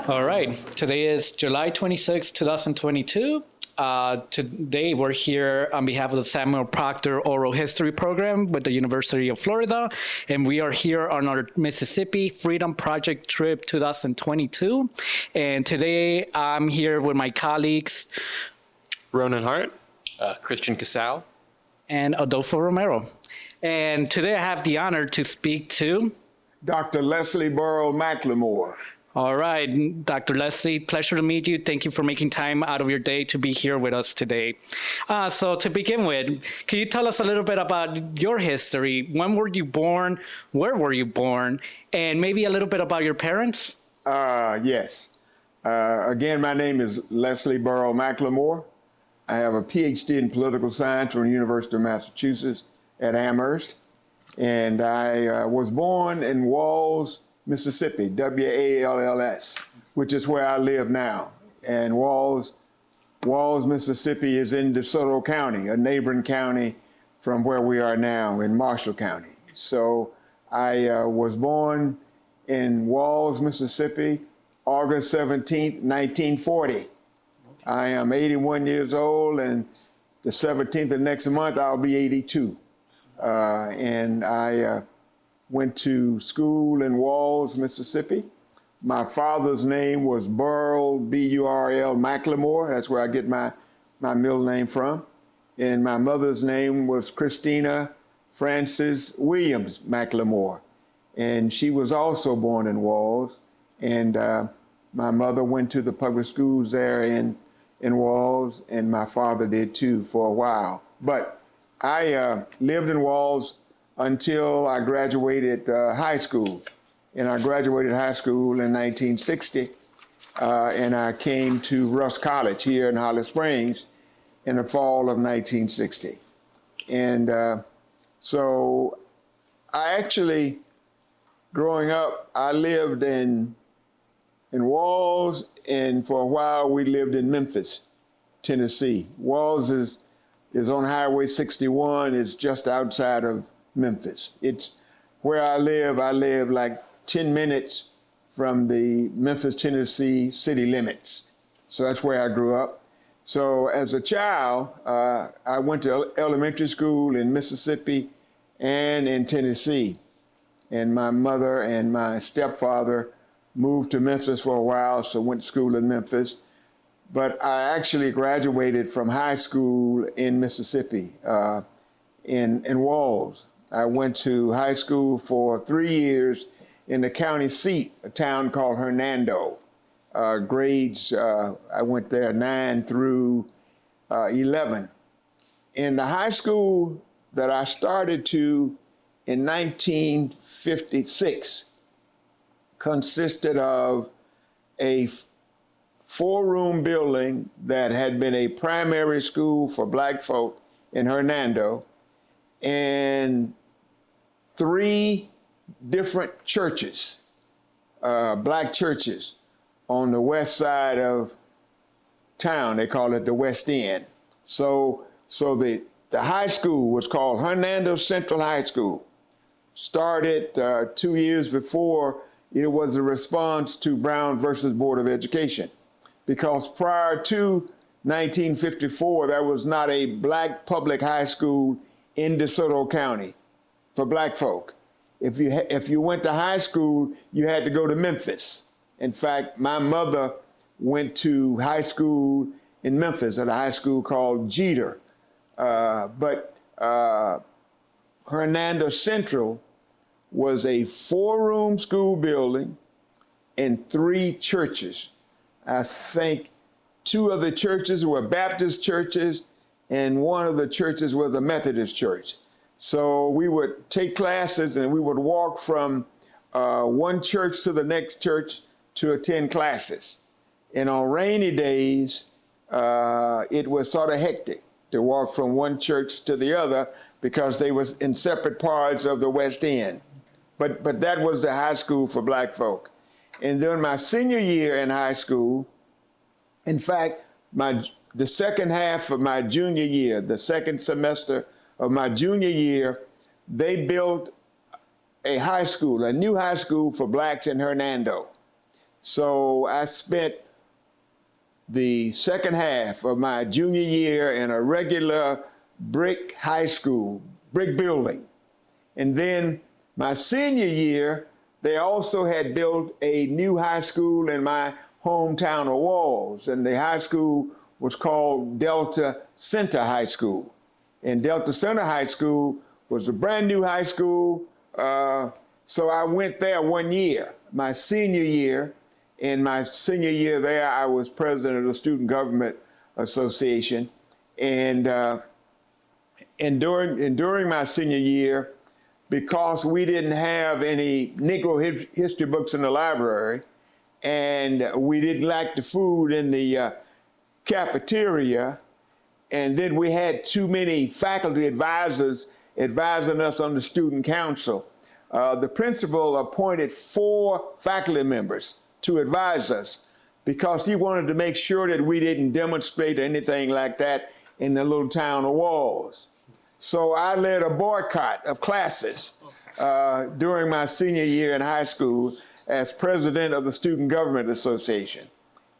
All right. Today is July 26, 2022. Today we're here on behalf of the Samuel Proctor Oral History Program with the University of Florida, and we are here on our Mississippi Freedom Project trip 2022. And today I'm here with my colleagues, Ronan Hart, Christian Cassale, and Adolfo Romero. And today I have the honor to speak to Dr. Leslie-Burl McLemore. All right, Dr. Leslie, pleasure to meet you. Thank you for making time out of your day to be here with us today. So to begin with, can you tell us a little bit about your history? When were you born? Where were you born? And maybe a little bit about your parents? Yes. Again, my name is Leslie-Burl McLemore. I have a PhD in political science from the University of Massachusetts at Amherst. And I was born in Walls, Mississippi, W-A-L-L-S, which is where I live now. And Walls, Mississippi is in DeSoto County, a neighboring county from where we are now in Marshall County. So I was born in Walls, Mississippi, August 17th, 1940. I am 81 years old, and the 17th of next month, I'll be 82. And I went to school in Walls, Mississippi. My father's name was Burl, B-U-R-L, McLemore. That's where I get my middle name from. And my mother's name was Christina Frances Williams McLemore. And she was also born in Walls. And my mother went to the public schools there in Walls, and my father did too for a while. But I lived in Walls until I graduated high school. And I graduated high school in 1960, and I came to Russ College here in Holly Springs in the fall of 1960. And so I actually, growing up, I lived in Walls, and for a while we lived in Memphis, Tennessee. Walls is on Highway 61, it's just outside of Memphis. It's where I live like 10 minutes from the Memphis, Tennessee city limits. So that's where I grew up. So as a child, I went to elementary school in Mississippi and in Tennessee. And my mother and my stepfather moved to Memphis for a while, so went to school in Memphis. But I actually graduated from high school in Mississippi, in Walls. I went to high school for 3 years in the county seat, a town called Hernando. Grades, I went there 9 through 11. In the high school that I started to in 1956 consisted of a 4-room building that had been a primary school for black folk in Hernando, and 3 different churches, black churches, on the west side of town. They call it the West End. So the high school was called Hernando Central High School. Started 2 years before. It was a response to Brown versus Board of Education, because prior to 1954, there was not a black public high school in DeSoto County for black folk. If you went to high school, you had to go to Memphis. In fact, my mother went to high school in Memphis at a high school called Jeter. But Hernando Central was a 4-room school building and 3 churches. I think 2 of the churches were Baptist churches, and 1 of the churches was a Methodist church. So we would take classes and we would walk from one church to the next church to attend classes. And on rainy days, it was sort of hectic to walk from one church to the other because they was in separate parts of the West End. But that was the high school for black folk. And then my senior year in high school, in fact, the second half of my junior year, the second semester of my junior year, they built a high school, a new high school for blacks in Hernando. So I spent the second half of my junior year in a regular brick high school, brick building. And then my senior year, they also had built a new high school in my hometown of Walls, and the high school was called Delta Center High School. And Delta Center High School was a brand new high school, so I went there 1 year, my senior year. In my senior year there, I was president of the Student Government Association. And during my senior year, because we didn't have any Negro history books in the library, and we didn't like the food in the cafeteria, and then we had too many faculty advisors advising us on the student council. The principal appointed 4 faculty members to advise us because he wanted to make sure that we didn't demonstrate or anything like that in the little town of Walls. So I led a boycott of classes during my senior year in high school as president of the Student Government Association.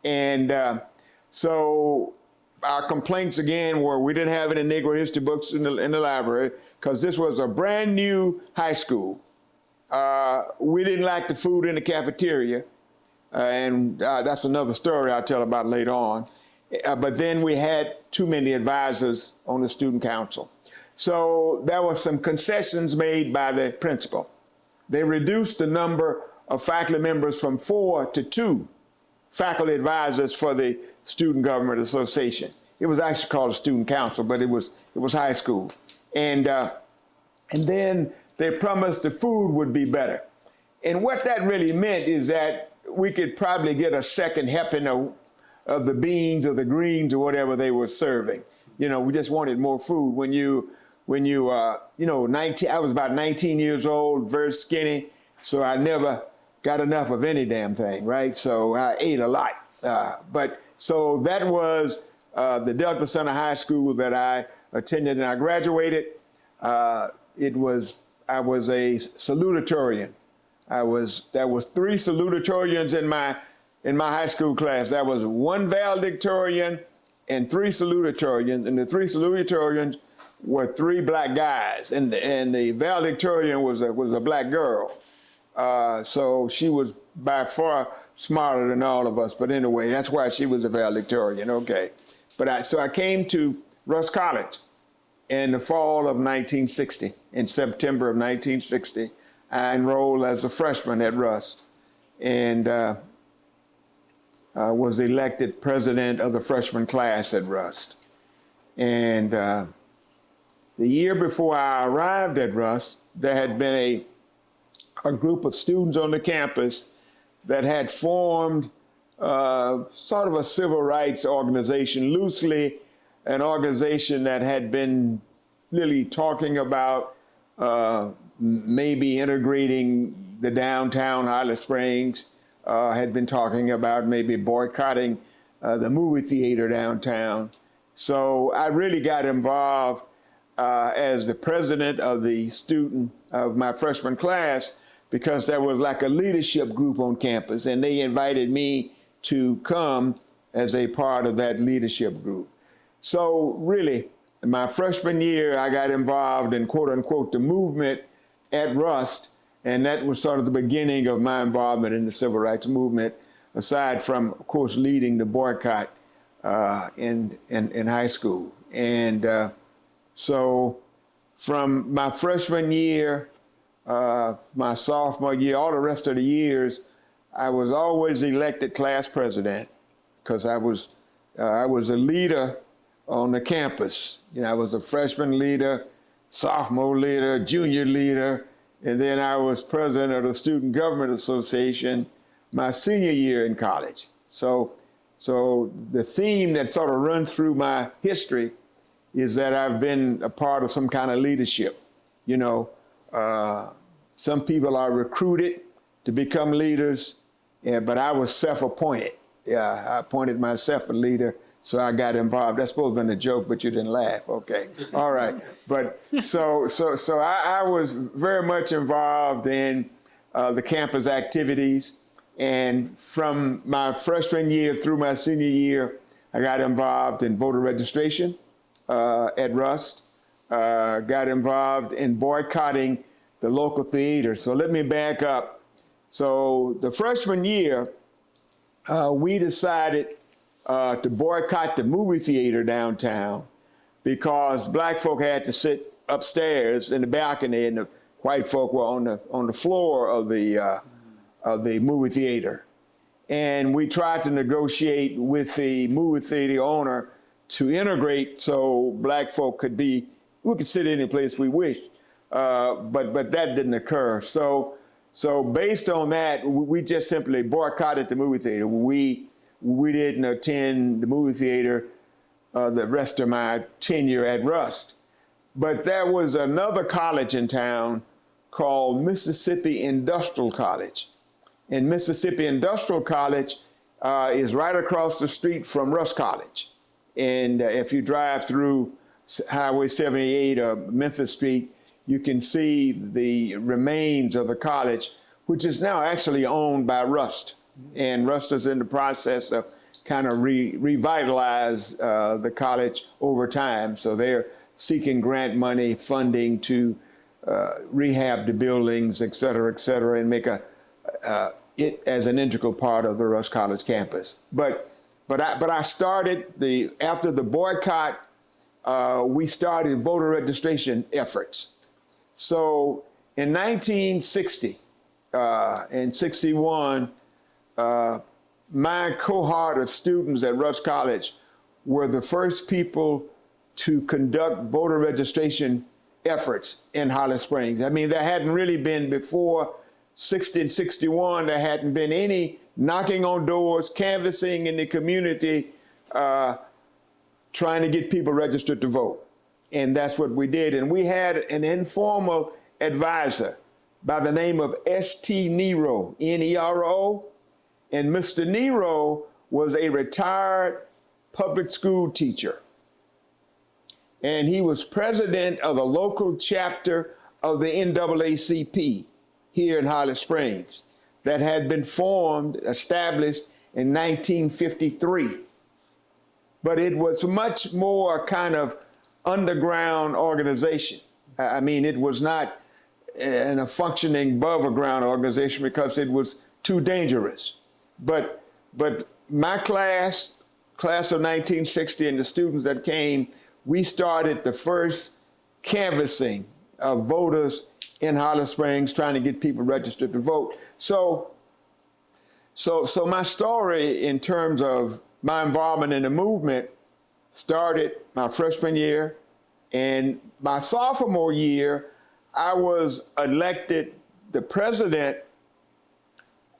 And so our complaints again were we didn't have any Negro history books in the library because this was a brand new high school. We didn't like the food in the cafeteria, and that's another story I'll tell about later on. But then we had too many advisors on the student council. So there were some concessions made by the principal. They reduced the number of faculty members from 4 to 2 faculty advisors for the Student Government Association. It was actually called a student council, but it was high school. And then they promised the food would be better. And what that really meant is that we could probably get a second helping of the beans or the greens or whatever they were serving. You know, we just wanted more food. When you 19, I was about 19 years old, very skinny, so I never got enough of any damn thing, right? So I ate a lot. So that was the Delta Center High School that I attended, and I graduated. I was a salutatorian. There was 3 salutatorians in my high school class. There was 1 valedictorian and 3 salutatorians, and the 3 salutatorians were 3 black guys, and the valedictorian was a black girl. So she was by far smarter than all of us. But anyway, that's why she was a valedictorian. Okay, so I came to Rust College in the fall of 1960. In September of 1960, I enrolled as a freshman at Rust, and was elected president of the freshman class at Rust. And the year before I arrived at Rust, there had been a group of students on the campus that had formed sort of a civil rights organization, loosely an organization that had been really talking about maybe integrating the downtown Highland Springs, had been talking about maybe boycotting the movie theater downtown. So I really got involved as the president of the student of my freshman class, because there was like a leadership group on campus, and they invited me to come as a part of that leadership group. So really, in my freshman year, I got involved in quote unquote the movement at Rust, and that was sort of the beginning of my involvement in the civil rights movement, aside from, of course, leading the boycott in high school. And so from my freshman year, my sophomore year, all the rest of the years, I was always elected class president because I was a leader on the campus. You know, I was a freshman leader, sophomore leader, junior leader, and then I was president of the Student Government Association my senior year in college. So the theme that sort of runs through my history is that I've been a part of some kind of leadership. You know, some people are recruited to become leaders, but I was self-appointed. Yeah, I appointed myself a leader, so I got involved. That's supposed to have been a joke, but you didn't laugh. Okay, all right. But so I was very much involved in the campus activities, And from my freshman year through my senior year, I got involved in voter registration at Rust, got involved in boycotting the local theater. So let me back up. So the freshman year, we decided to boycott the movie theater downtown because black folk had to sit upstairs in the balcony and the white folk were on the floor of the movie theater. And we tried to negotiate with the movie theater owner to integrate so black folk we could sit any place we wished, but that didn't occur. So based on that, we just simply boycotted the movie theater. We didn't attend the movie theater the rest of my tenure at Rust. But there was another college in town called Mississippi Industrial College. And Mississippi Industrial College is right across the street from Rust College. And if you drive through Highway 78 or Memphis Street, you can see the remains of the college, which is now actually owned by Rust. And Rust is in the process of kind of revitalize the college over time. So they're seeking grant money, funding to rehab the buildings, et cetera, and make it as an integral part of the Rust College campus. But I started after the boycott, we started voter registration efforts. So in 1960 and 61, my cohort of students at Rust College were the first people to conduct voter registration efforts in Holly Springs. I mean, there hadn't really been before 60 and 61, there hadn't been any knocking on doors, canvassing in the community, trying to get people registered to vote. And that's what we did. And we had an informal advisor by the name of S.T. Nero, N-E-R-O. And Mr. Nero was a retired public school teacher. And he was president of the local chapter of the NAACP here in Holly Springs that had been established in 1953. But it was much more kind of underground organization. I mean, it was not a functioning above ground organization because it was too dangerous. But my class of 1960 and the students that came, we started the first canvassing of voters in Holly Springs, trying to get people registered to vote. So my story in terms of my involvement in the movement started my freshman year, and my sophomore year, I was elected the president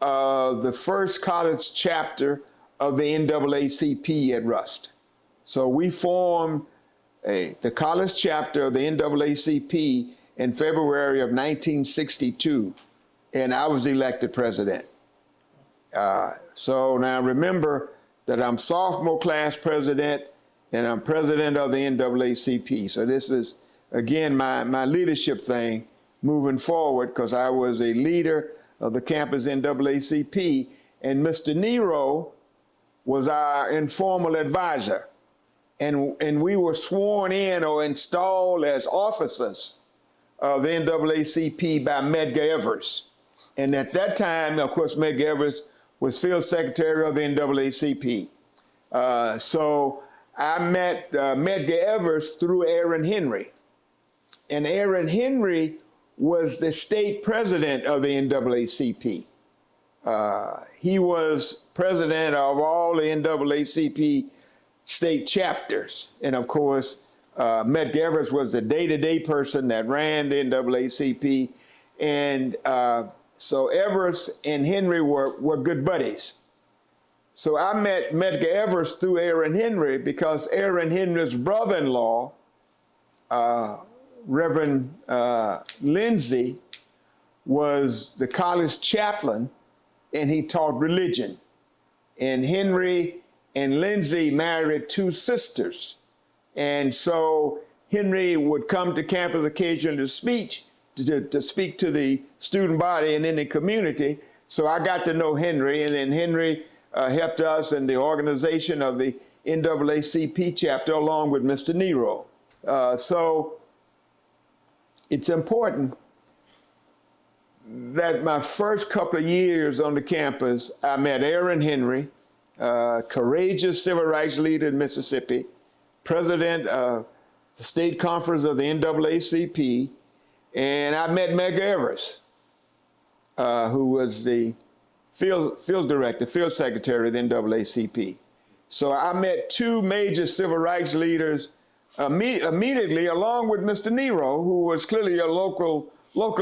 of the first college chapter of the NAACP at Rust. So we formed the college chapter of the NAACP in February of 1962, and I was elected president. So now remember that I'm sophomore class president, and I'm president of the NAACP. So this is, again, my leadership thing moving forward, because I was a leader of the campus NAACP, and Mr. Nero was our informal advisor. And we were sworn in or installed as officers of the NAACP by Medgar Evers. And at that time, of course, Medgar Evers was field secretary of the NAACP. So I met Medgar Evers through Aaron Henry. And Aaron Henry was the state president of the NAACP. He was president of all the NAACP state chapters. And of course, Medgar Evers was the day-to-day person that ran the NAACP. And so Evers and Henry were good buddies. So I met Medgar Evers through Aaron Henry because Aaron Henry's brother-in-law, Reverend Lindsay, was the college chaplain, and he taught religion. And Henry and Lindsay married two sisters. And so Henry would come to campus occasionally to speak to the student body and in the community. So I got to know Henry, and then Henry helped us in the organization of the NAACP chapter along with Mr. Nero. So it's important that my first couple of years on the campus, I met Aaron Henry, courageous civil rights leader in Mississippi, president of the state conference of the NAACP, and I met Meg Evers, who was the field director, field secretary of the NAACP. So I met two major civil rights leaders immediately, along with Mr. Nero, who was clearly a local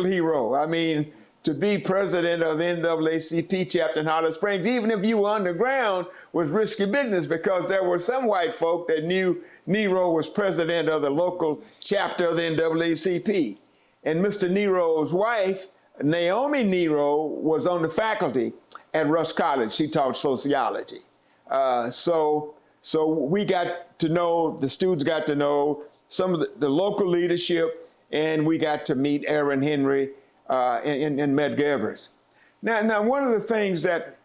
hero. I mean, to be president of the NAACP chapter in Holly Springs, even if you were underground, was risky business because there were some white folk that knew Nero was president of the local chapter of the NAACP. And Mr. Nero's wife, Naomi Nero, was on the faculty at Rush College. She taught sociology. So we got to know, the students got to know some of the local leadership, and we got to meet Aaron Henry and Meg Evers. Now, one of the things that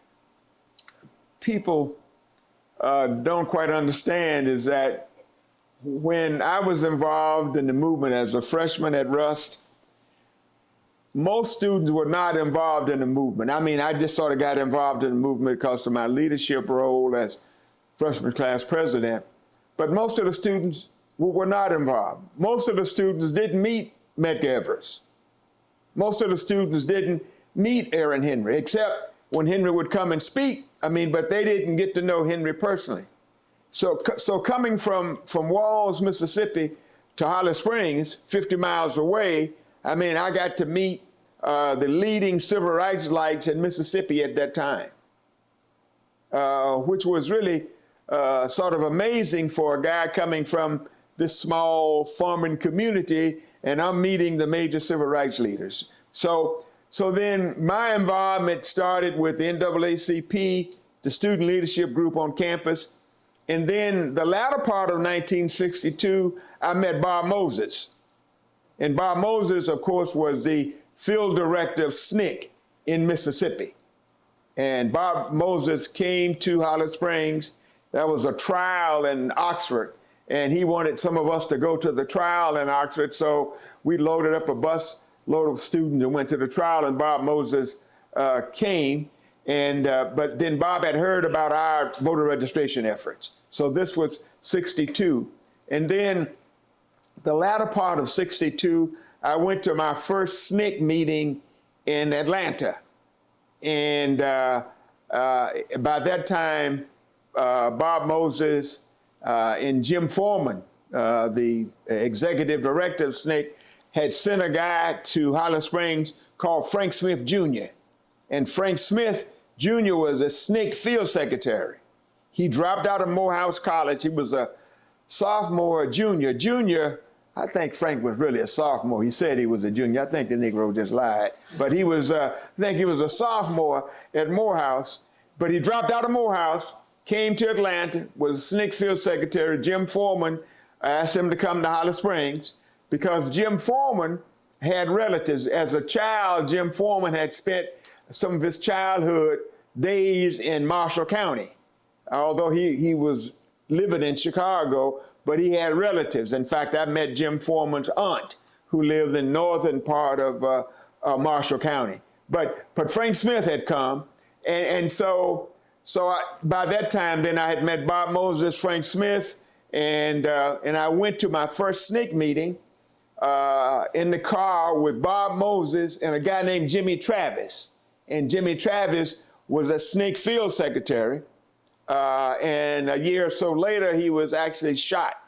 people don't quite understand is that when I was involved in the movement as a freshman at Rust, most students were not involved in the movement. I mean, I just sort of got involved in the movement because of my leadership role as freshman class president, but most of the students were not involved. Most of the students didn't meet Meg Evers. Most of the students didn't meet Aaron Henry, except when Henry would come and speak. I mean, but they didn't get to know Henry personally. So coming from Walls, Mississippi to Holly Springs, 50 miles away, I mean, I got to meet the leading civil rights lights in Mississippi at that time, which was really sort of amazing for a guy coming from this small farming community, and I'm meeting the major civil rights leaders. So then my involvement started with the NAACP, the student leadership group on campus, and then the latter part of 1962, I met Bob Moses. And Bob Moses, of course, was the field director of SNCC in Mississippi. And Bob Moses came to Holly Springs. There was a trial in Oxford, and he wanted some of us to go to the trial in Oxford, so we loaded up a bus load of students and went to the trial, and Bob Moses came, and but then Bob had heard about our voter registration efforts. So this was 62. And then the latter part of 62, I went to my first SNCC meeting in Atlanta. And by that time, Bob Moses and Jim Foreman, the executive director of SNCC, had sent a guy to Holly Springs called Frank Smith Jr. And Frank Smith Jr. was a SNCC field secretary. He dropped out of Morehouse College. He was a sophomore, junior. Junior, I think Frank was really a sophomore. He said he was a junior. I think the Negro just lied. But he was, I think he was a sophomore at Morehouse. But he dropped out of Morehouse, came to Atlanta, was SNCC field secretary. Jim Foreman asked him to come to Holly Springs because Jim Foreman had relatives. As a child, Jim Foreman had spent some of his childhood days in Marshall County, although he was living in Chicago, but he had relatives. In fact, I met Jim Foreman's aunt, who lived in northern part of Marshall County. But Frank Smith had come, and so by that time, then I had met Bob Moses, Frank Smith, and I went to my first SNCC meeting in the car with Bob Moses and a guy named Jimmy Travis. And Jimmy Travis was a SNCC field secretary. And a year or so later, he was actually shot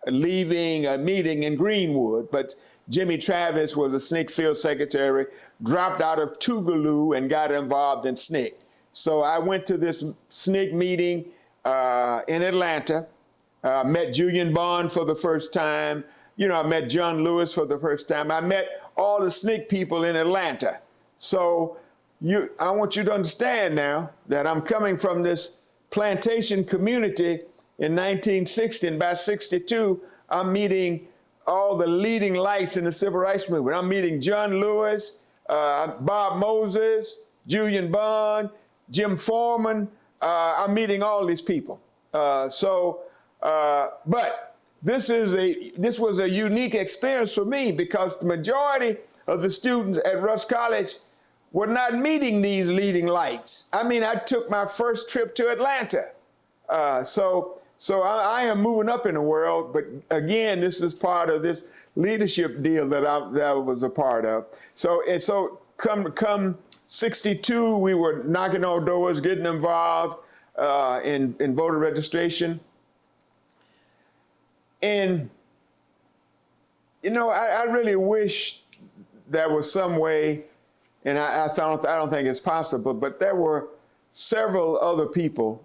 leaving a meeting in Greenwood. But Jimmy Travis was a SNCC field secretary, dropped out of Tougaloo and got involved in SNCC. So I went to this SNCC meeting in Atlanta, met Julian Bond for the first time. You know, I met John Lewis for the first time. I met all the SNCC people in Atlanta. So I want you to understand now that I'm coming from this plantation community in 1960, and by 62, I'm meeting all the leading lights in the civil rights movement. I'm meeting John Lewis, Bob Moses, Julian Bond, Jim Foreman. I'm meeting all these people. But this was a unique experience for me because the majority of the students at Rush College were not meeting these leading lights. I mean, I took my first trip to Atlanta. So I am moving up in the world, but again, this is part of this leadership deal that I was a part of. So come 62, we were knocking on doors, getting involved in voter registration. And, you know, I really wish there was some way, and I don't think it's possible, but there were several other people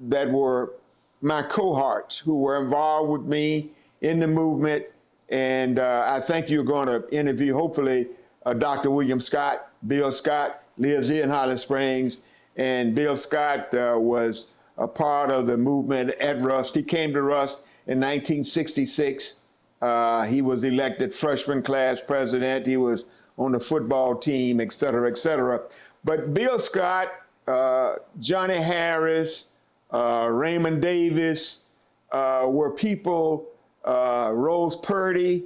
that were my cohorts who were involved with me in the movement. And I think you're going to interview, hopefully, Dr. William Scott. Bill Scott lives here in Holly Springs. And Bill Scott was a part of the movement at Rust. He came to Rust in 1966. He was elected freshman class president. He was on the football team, et cetera, et cetera. But Bill Scott, Johnny Harris, Raymond Davis were people, Rose Purdy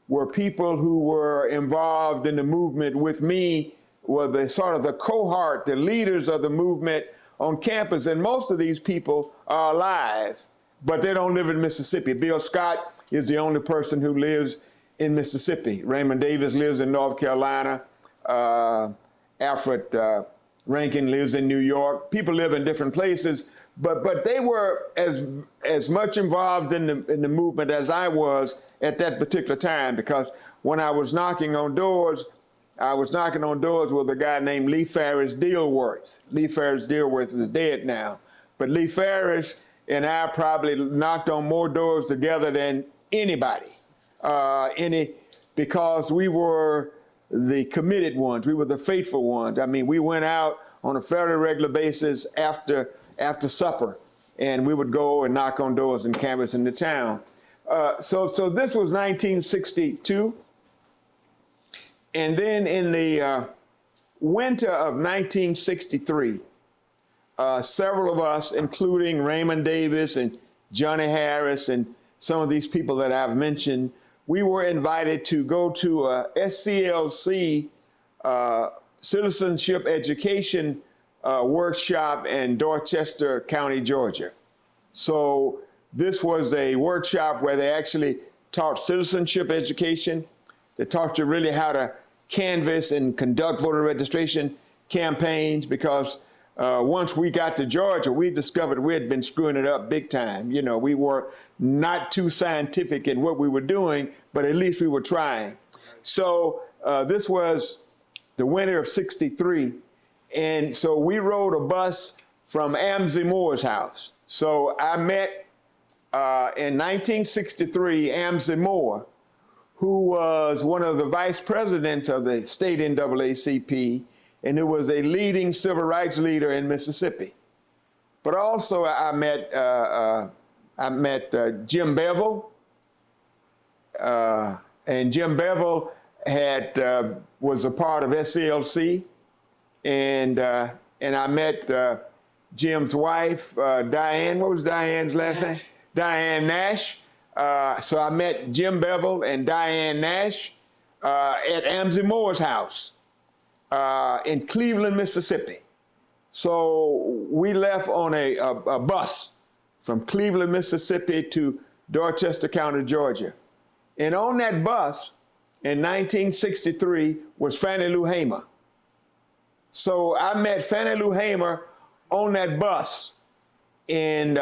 were people who were involved in the movement with me, were the sort of the cohort, the leaders of the movement on campus. And most of these people are alive, but they don't live in Mississippi. Bill Scott is the only person who lives in Mississippi. Raymond Davis lives in North Carolina. Alfred Rankin lives in New York. People live in different places, but they were as much involved in the movement as I was at that particular time, because when I was knocking on doors with a guy named Lee Ferris Dilworth. Lee Ferris Dilworth is dead now, but Lee Ferris and I probably knocked on more doors together than anybody, because we were the committed ones. We were the faithful ones. I mean, we went out on a fairly regular basis after supper, and we would go and knock on doors and canvass in the town. So this was 1962. And then in the winter of 1963, several of us, including Raymond Davis and Johnny Harris and some of these people that I've mentioned, we were invited to go to a SCLC citizenship education workshop in Dorchester County, Georgia. So this was a workshop where they actually taught citizenship education. They taught you really how to canvass and conduct voter registration campaigns, because once we got to Georgia, we discovered we had been screwing it up big time. You know, we were not too scientific in what we were doing, but at least we were trying. So this was the winter of '63. And so we rode a bus from Amzie Moore's house. So I met in 1963, Amzie Moore, who was one of the vice presidents of the state NAACP, and who was a leading civil rights leader in Mississippi. But also I met Jim Bevel, and Jim Bevel was a part of SCLC, and I met Jim's wife, Diane. What was Diane's last name? Diane Nash. So I met Jim Bevel and Diane Nash at Amzie Moore's house in Cleveland, Mississippi. So we left on a bus from Cleveland, Mississippi to Dorchester County, Georgia. And on that bus in 1963 was Fannie Lou Hamer. So I met Fannie Lou Hamer on that bus in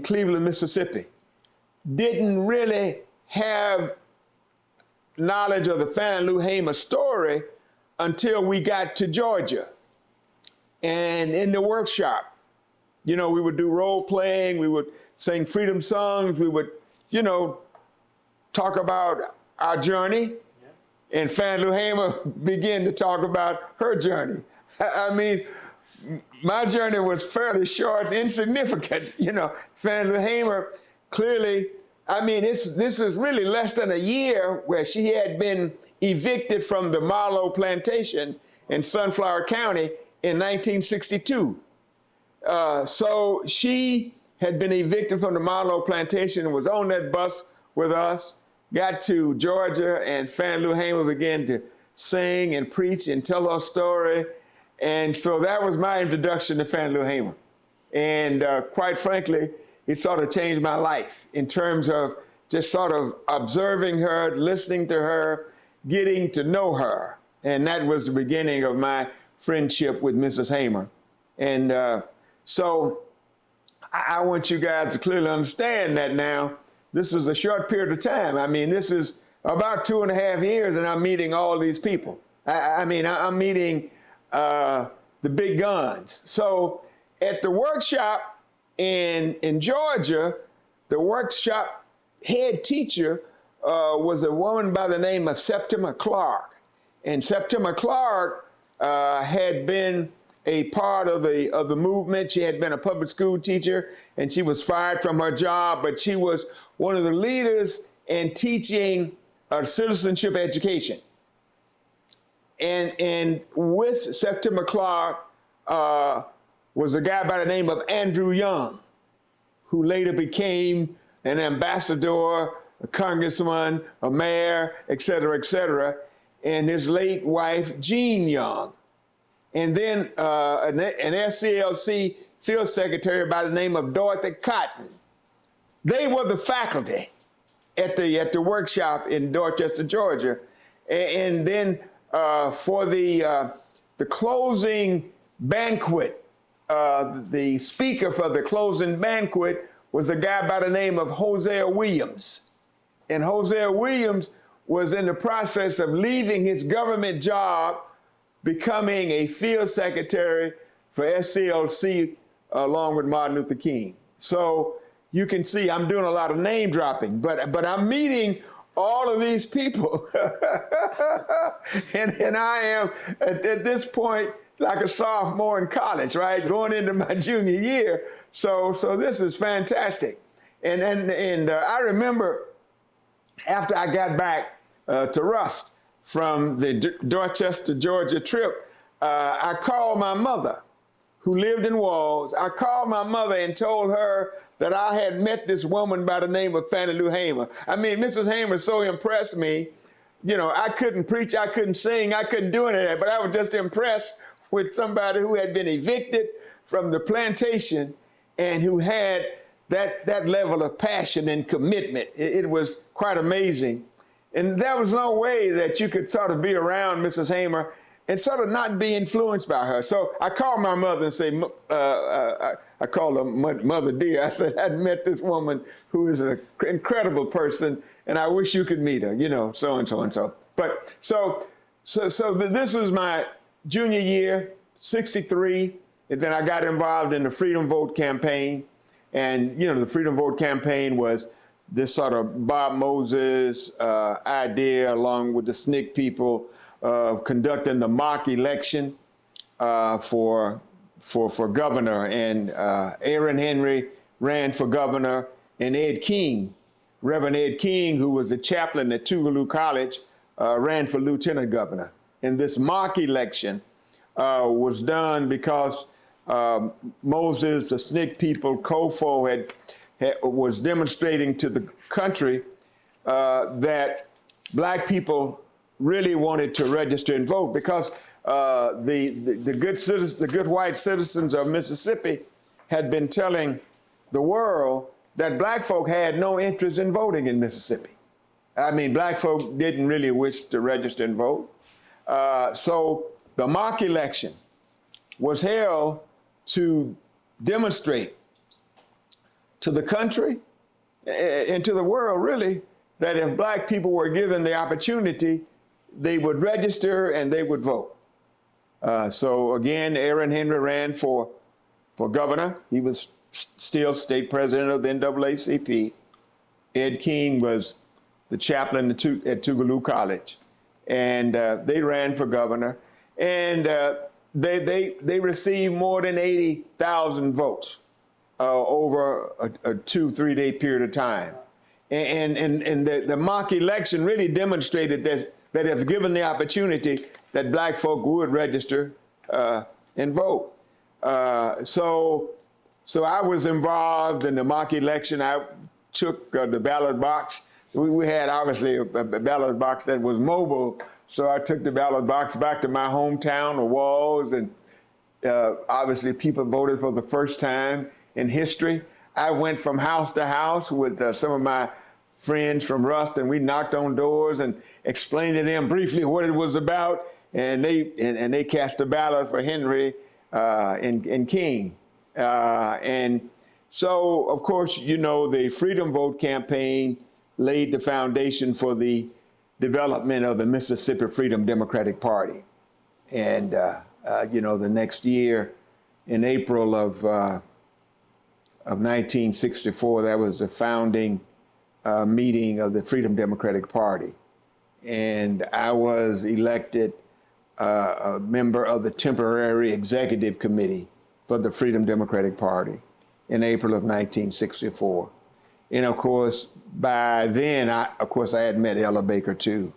Cleveland, Mississippi. Didn't really have knowledge of the Fannie Lou Hamer story until we got to Georgia. And in the workshop, you know, we would do role playing, we would sing freedom songs, we would, you know, talk about our journey. And Fannie Lou Hamer began to talk about her journey. I mean, my journey was fairly short and insignificant. You know, Fannie Lou Hamer clearly, I mean, this is really less than a year where she had been evicted from the Marlowe plantation, in Sunflower County in 1962. So she had been evicted from the Marlowe plantation and was on that bus with us, got to Georgia, and Fannie Lou Hamer began to sing and preach and tell her story. And so that was my introduction to Fannie Lou Hamer. And quite frankly, it sort of changed my life in terms of just sort of observing her, listening to her, getting to know her. And that was the beginning of my friendship with Mrs. Hamer. And so I want you guys to clearly understand that now. This is a short period of time. I mean, this is about 2.5 years, and I'm meeting all these people. I'm meeting the big guns. So at the workshop in Georgia, the workshop head teacher was a woman by the name of Septima Clark. And Septima Clark had been a part of the movement. She had been a public school teacher, and she was fired from her job, but she was one of the leaders in teaching citizenship education. And with Septima Clark was a guy by the name of Andrew Young, who later became an ambassador, a congressman, a mayor, et cetera, and his late wife, Jean Young. And then an SCLC field secretary by the name of Dorothy Cotton. They were the faculty at the workshop in Dorchester, Georgia. And then for the closing banquet, the speaker for the closing banquet was a guy by the name of Hosea Williams. And Hosea Williams was in the process of leaving his government job, becoming a field secretary for SCLC along with Martin Luther King. So you can see I'm doing a lot of name dropping, but I'm meeting all of these people. and I am at this point like a sophomore in college, right? Going into my junior year. So this is fantastic. And I remember after I got back to Rust from the Dorchester, Georgia trip, I called my mother, who lived in Walls. I called my mother and told her that I had met this woman by the name of Fannie Lou Hamer. I mean, Mrs. Hamer so impressed me. You know, I couldn't preach, I couldn't sing, I couldn't do any of that, but I was just impressed with somebody who had been evicted from the plantation and who had that level of passion and commitment. It was quite amazing. And there was no way that you could sort of be around Mrs. Hamer and sort of not be influenced by her. So I called my mother and say, I called her Mother Dear. I said, I'd met this woman who is an incredible person, and I wish you could meet her, you know, so and so and so. But so this was my junior year, 63, and then I got involved in the Freedom Vote campaign. And, you know, the Freedom Vote campaign was this sort of Bob Moses idea, along with the SNCC people, of conducting the mock election for governor. And Aaron Henry ran for governor, and Ed King, Reverend Ed King, who was the chaplain at Tougaloo College, ran for lieutenant governor. And this mock election was done because Moses, the SNCC people, COFO was demonstrating to the country that black people really wanted to register and vote, because the good white citizens of Mississippi had been telling the world that black folk had no interest in voting in Mississippi. I mean, black folk didn't really wish to register and vote. So the mock election was held to demonstrate to the country and to the world, really, that if black people were given the opportunity, they would register and they would vote. So again, Aaron Henry ran for governor. He was still state president of the NAACP. Ed King was the chaplain at Tougaloo College. And they ran for governor. And they received more than 80,000 votes over a 2-3 day period of time. And the mock election really demonstrated that that if given the opportunity, that black folk would register and vote. So I was involved in the mock election. I took the ballot box. We had obviously a ballot box that was mobile, so I took the ballot box back to my hometown, the Walls, and obviously people voted for the first time in history. I went from house to house with some of my friends from Rust, and we knocked on doors and explained to them briefly what it was about, and they cast a ballot for Henry and King. And so, of course, you know, the Freedom Vote campaign laid the foundation for the development of the Mississippi Freedom Democratic Party. And, you know, the next year, in April of 1964, that was the founding meeting of the Freedom Democratic Party. And I was elected a member of the temporary executive committee for the Freedom Democratic Party in April of 1964. And of course, by then, I had met Ella Baker too,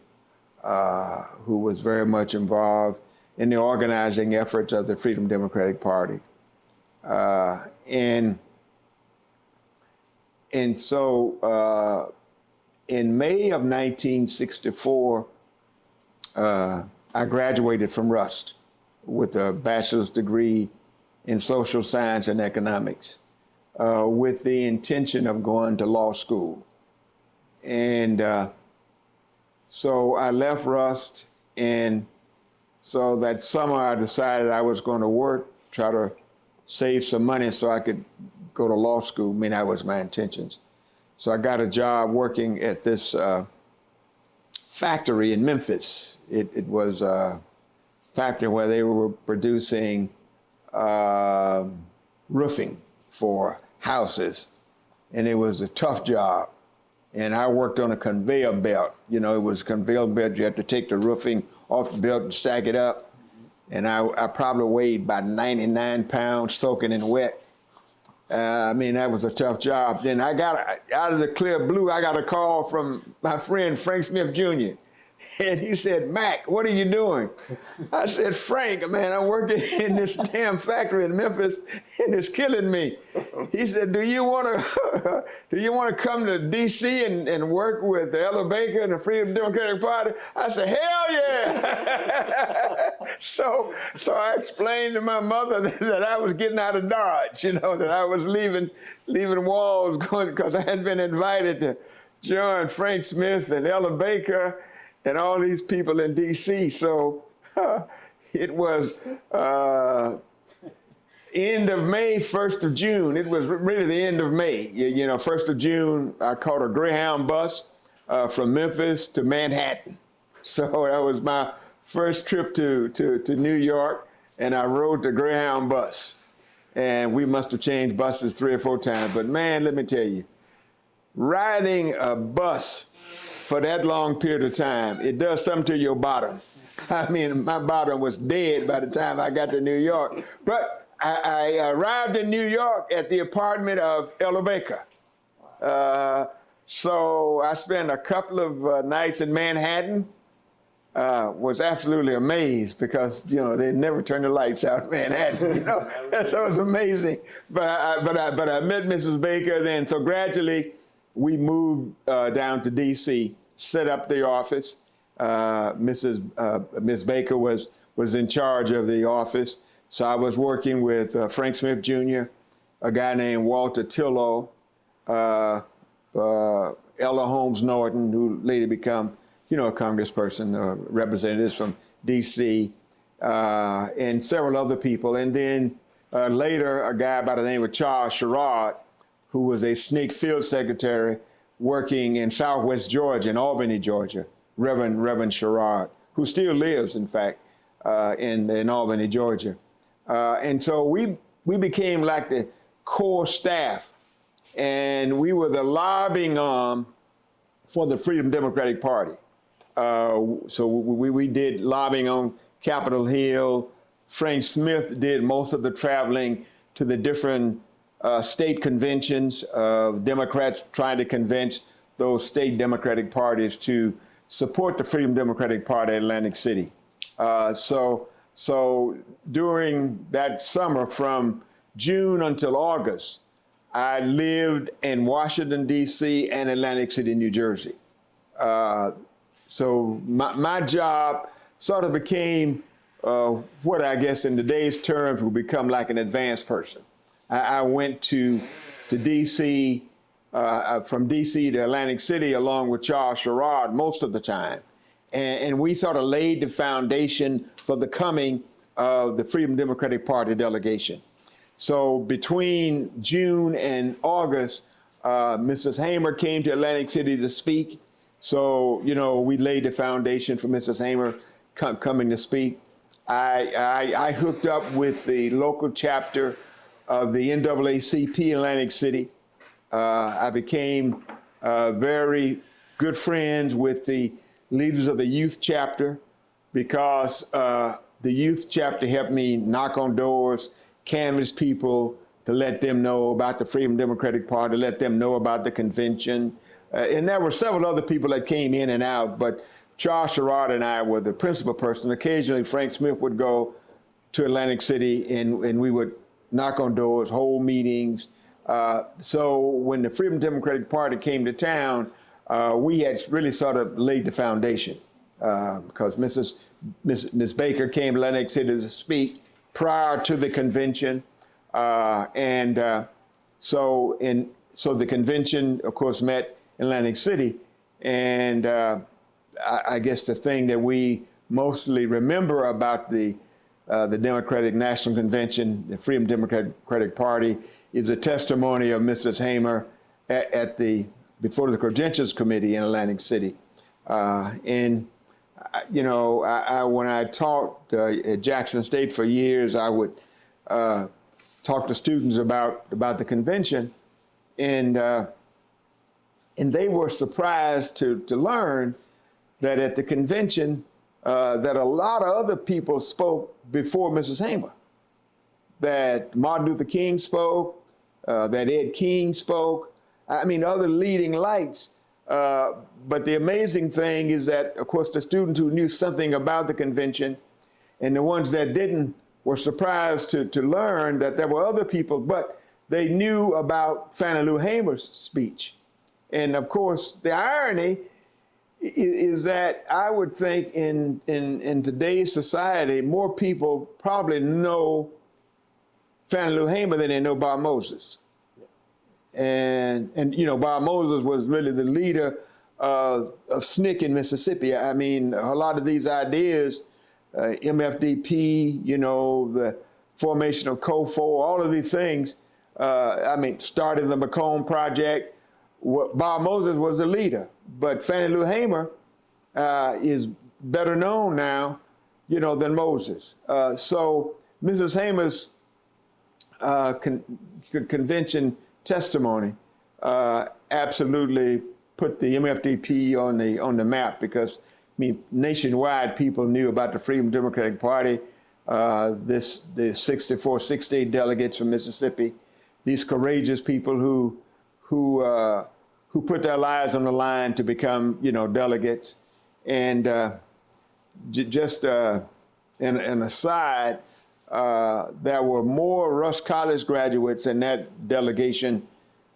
who was very much involved in the organizing efforts of the Freedom Democratic Party. And so in May of 1964, I graduated from Rust with a bachelor's degree in social science and economics, with the intention of going to law school. And so I left Rust, and so that summer I decided I was going to work, try to save some money so I could go to law school. I mean, that was my intentions. So I got a job working at this factory in Memphis. It was a factory where they were producing roofing for houses, and it was a tough job. And I worked on a conveyor belt. You know, it was a conveyor belt. You had to take the roofing off the belt and stack it up. And I probably weighed about 99 pounds, soaking in wet. I mean, that was a tough job. Then I got, out of the clear blue, I got a call from my friend Frank Smith Jr. And he said, "Mac, what are you doing?" I said, "Frank, man, I'm working in this damn factory in Memphis, and it's killing me." He said, "Do you want to come to D.C. and work with Ella Baker and the Freedom Democratic Party?" I said, "Hell yeah!" So I explained to my mother that I was getting out of Dodge, you know, that I was leaving Walls, going because I had been invited to join Frank Smith and Ella Baker and all these people in D.C. So it was end of May, 1st of June. It was really the end of May. You know, 1st of June, I caught a Greyhound bus from Memphis to Manhattan. So that was my first trip to New York, and I rode the Greyhound bus. And we must have changed buses 3 or 4 times. But man, let me tell you, riding a bus for that long period of time, it does something to your bottom. I mean, my bottom was dead by the time I got to New York. But I arrived in New York at the apartment of Ella Baker. So I spent a couple of nights in Manhattan. Was absolutely amazed because, you know, they never turned the lights out in Manhattan, you know. So it was amazing. But I met Mrs. Baker then. So gradually, we moved down to D.C., set up the office. Miss Baker was in charge of the office. So I was working with Frank Smith Jr., a guy named Walter Tillow, Ella Holmes Norton, who later became, you know, a congressperson, representatives from D.C., and several other people. And then later, a guy by the name of Charles Sherrod, who was a SNCC field secretary working in Southwest Georgia, in Albany, Georgia, Reverend Sherrod, who still lives, in fact, in Albany, Georgia. And so we became like the core staff, and we were the lobbying arm for the Freedom Democratic Party. So we did lobbying on Capitol Hill. Frank Smith did most of the traveling to the different state conventions of Democrats trying to convince those state Democratic parties to support the Freedom Democratic Party at Atlantic City. So during that summer, from June until August, I lived in Washington, D.C. and Atlantic City, New Jersey. So my job sort of became what I guess in today's terms would become like an advanced person. I went to D.C., from D.C. to Atlantic City along with Charles Sherrod most of the time. And we sort of laid the foundation for the coming of the Freedom Democratic Party delegation. So between June and August, Mrs. Hamer came to Atlantic City to speak. So, you know, we laid the foundation for Mrs. Hamer coming to speak. I hooked up with the local chapter of the NAACP Atlantic City. I became very good friends with the leaders of the youth chapter because the youth chapter helped me knock on doors, canvass people to let them know about the Freedom Democratic Party, let them know about the convention. And there were several other people that came in and out, but Charles Sherrod and I were the principal person. Occasionally, Frank Smith would go to Atlantic City and we would knock on doors, hold meetings. So when the Freedom Democratic Party came to town, we had really sort of laid the foundation because Miss Baker came to Atlantic City to speak prior to the convention. So the convention, of course, met in Atlantic City. And I guess the thing that we mostly remember about the Democratic National Convention, the Freedom Democratic Party, is a testimony of Mrs. Hamer before the Credentials Committee in Atlantic City. When I taught at Jackson State for years, I would talk to students about the convention, and they were surprised to learn that at the convention that a lot of other people spoke before Mrs. Hamer. That Martin Luther King spoke, that Ed King spoke, I mean, other leading lights. But the amazing thing is that, of course, the students who knew something about the convention and the ones that didn't were surprised to learn that there were other people, but they knew about Fannie Lou Hamer's speech. And of course, the irony is that I would think in today's society, more people probably know Fannie Lou Hamer than they know Bob Moses. And Bob Moses was really the leader of SNCC in Mississippi. I mean, a lot of these ideas, MFDP, the formation of COFO, all of these things, started the Macomb Project. Bob Moses was the leader, but Fannie Lou Hamer is better known now, than Moses. So Mrs. Hamer's convention testimony absolutely put the MFDP on the map because, nationwide people knew about the Freedom Democratic Party, the 68 delegates from Mississippi, these courageous people who put their lives on the line to become, delegates. And just an aside, there were more Rush College graduates in that delegation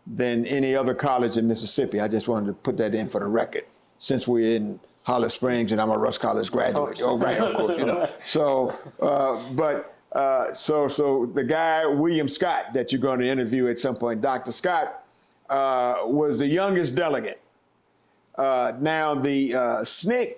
than any other college in Mississippi. I just wanted to put that in for the record, since we're in Hollis Springs and I'm a Rush College graduate. Oh, right, of course, So, so the guy, William Scott, that you're going to interview at some point, Dr. Scott, was the youngest delegate. Now the SNCC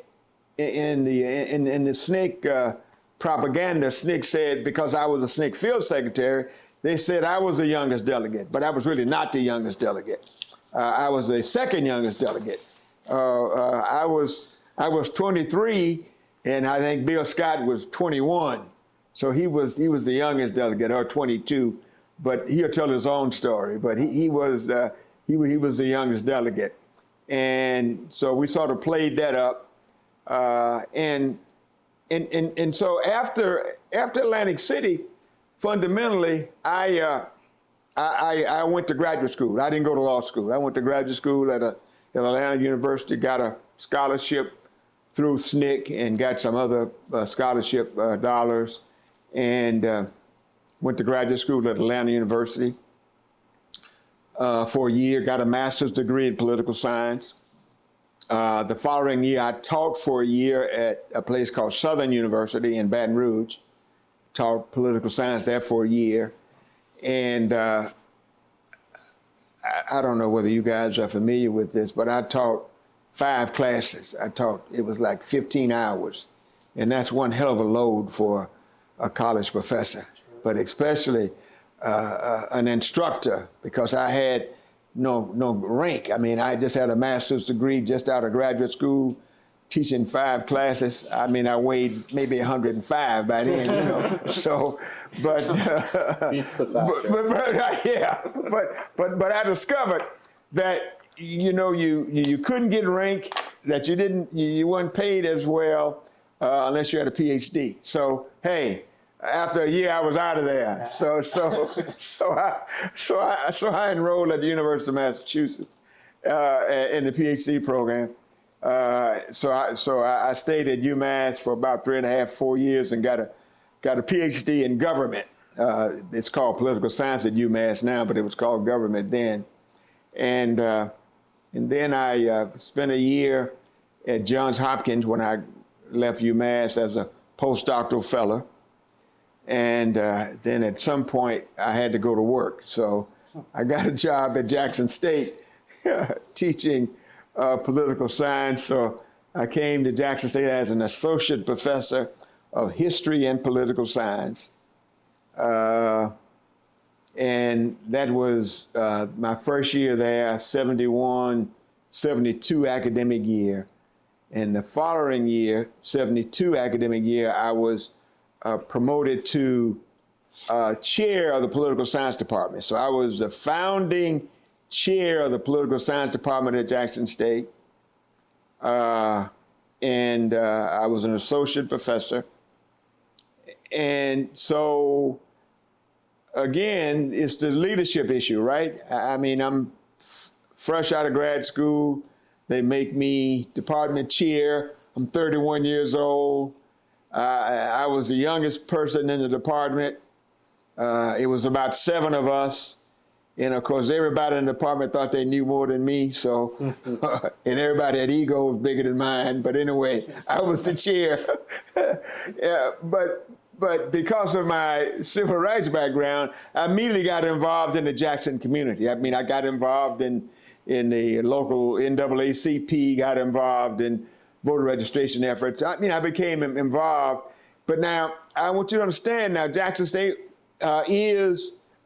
in the SNCC propaganda, SNCC said because I was a SNCC field secretary, they said I was the youngest delegate, but I was really not the youngest delegate. I was the second youngest delegate. I was 23, and I think Bill Scott was 21, so he was the youngest delegate, or 22. But he'll tell his own story. But he was the youngest delegate, and so we sort of played that up, and so after Atlantic City, fundamentally, I went to graduate school. I didn't go to law school. I went to graduate school at Atlanta University, got a scholarship through SNCC and got some other scholarship dollars, and went to graduate school at Atlanta University for a year, got a master's degree in political science. The following year, I taught for a year at a place called Southern University in Baton Rouge, taught political science there for a year. And I don't know whether you guys are familiar with this, but I taught 5 classes. It was like 15 hours. And that's one hell of a load for a college professor, but especially an instructor, because I had no rank. I mean, I just had a master's degree just out of graduate school, teaching 5 classes. I mean, I weighed maybe 105 by then, you know. So, but beats the factor. But I discovered that you couldn't get rank, that you weren't paid as well unless you had a PhD. So hey, after a year, I was out of there. So I enrolled at the University of Massachusetts in the PhD program. So I stayed at UMass for about 3.5, 4 years and got a PhD in government. It's called political science at UMass now, but it was called government then. And then I spent a year at Johns Hopkins when I left UMass as a postdoctoral fellow. And then at some point, I had to go to work. So I got a job at Jackson State teaching political science. So I came to Jackson State as an associate professor of history and political science. And that was my first year there, 71, 72 academic year. And the following year, 72 academic year, I was promoted to chair of the political science department. So I was the founding chair of the political science department at Jackson State. And I was an associate professor. And so, again, it's the leadership issue, right? I mean, I'm fresh out of grad school. They make me department chair. I'm 31 years old. I was the youngest person in the department. It was about 7 of us. And of course, everybody in the department thought they knew more than me. So, and everybody had egos bigger than mine. But anyway, I was the chair. Yeah, but because of my civil rights background, I immediately got involved in the Jackson community. I mean, I got involved in the local NAACP, got involved in voter registration efforts. I mean, I became involved. But now, I want you to understand now, Jackson State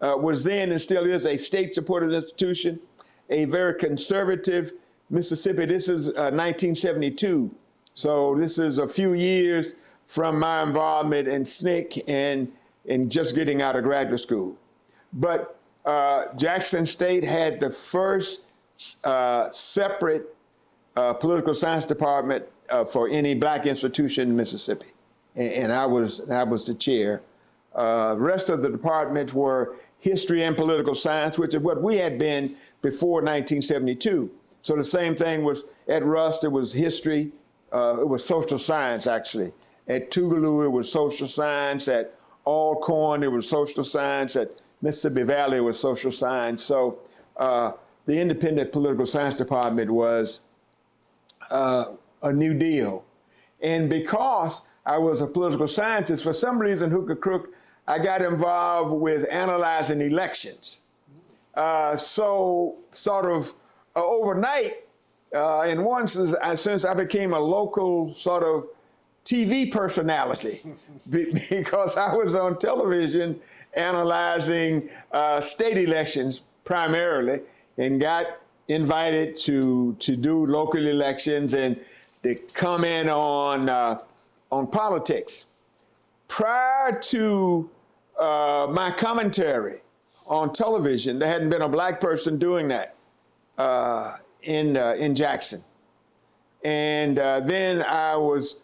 was then and still is a state-supported institution, a very conservative Mississippi. This is 1972. So this is a few years from my involvement in SNCC and just getting out of graduate school. But Jackson State had the first separate political science department for any black institution in Mississippi. And I was the chair. The rest of the departments were history and political science, which is what we had been before 1972. So the same thing was at Rust, it was history, it was social science actually. At Tougaloo, it was social science. At Alcorn, it was social science. At Mississippi Valley, it was social science. So the independent political science department was a new deal. And because I was a political scientist, for some reason, hook or crook, I got involved with analyzing elections. So sort of overnight, in one sense, I became a local sort of TV personality because I was on television analyzing state elections primarily and got invited to do local elections and to comment on politics. Prior to my commentary on television, there hadn't been a black person doing that in Jackson. And then I was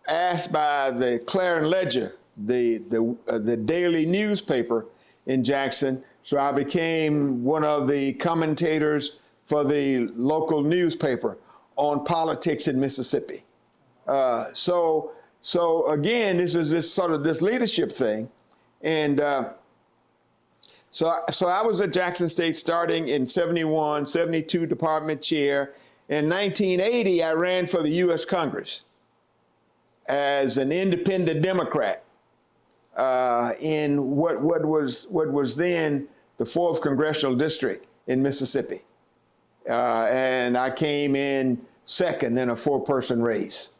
asked by the Clarion Ledger, the daily newspaper in Jackson. So I became one of the commentators for the local newspaper on politics in Mississippi. So again, this is this sort of this leadership thing, and so I was at Jackson State starting in 71, 72 department chair. In 1980, I ran for the U.S. Congress as an independent Democrat in what was then the 4th Congressional District in Mississippi. And I came in second in a 4-person race.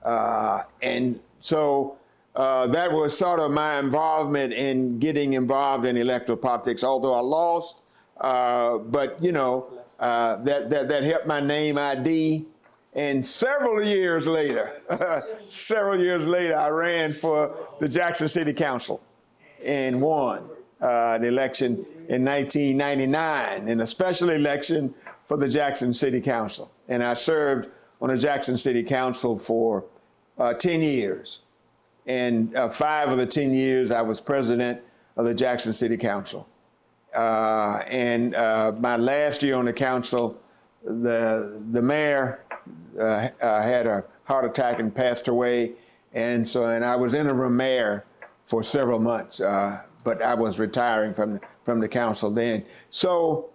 And so that was sort of my involvement in getting involved in electoral politics, although I lost, but you know, that helped my name ID. And several years later, I ran for the Jackson City Council and won an election in 1999 in a special election for the Jackson City Council. And I served on the Jackson City Council for 10 years. And 5 of the 10 years, I was president of the Jackson City Council. And my last year on the council, the mayor had a heart attack and passed away. And I was interim mayor for several months, but I was retiring from the council then. So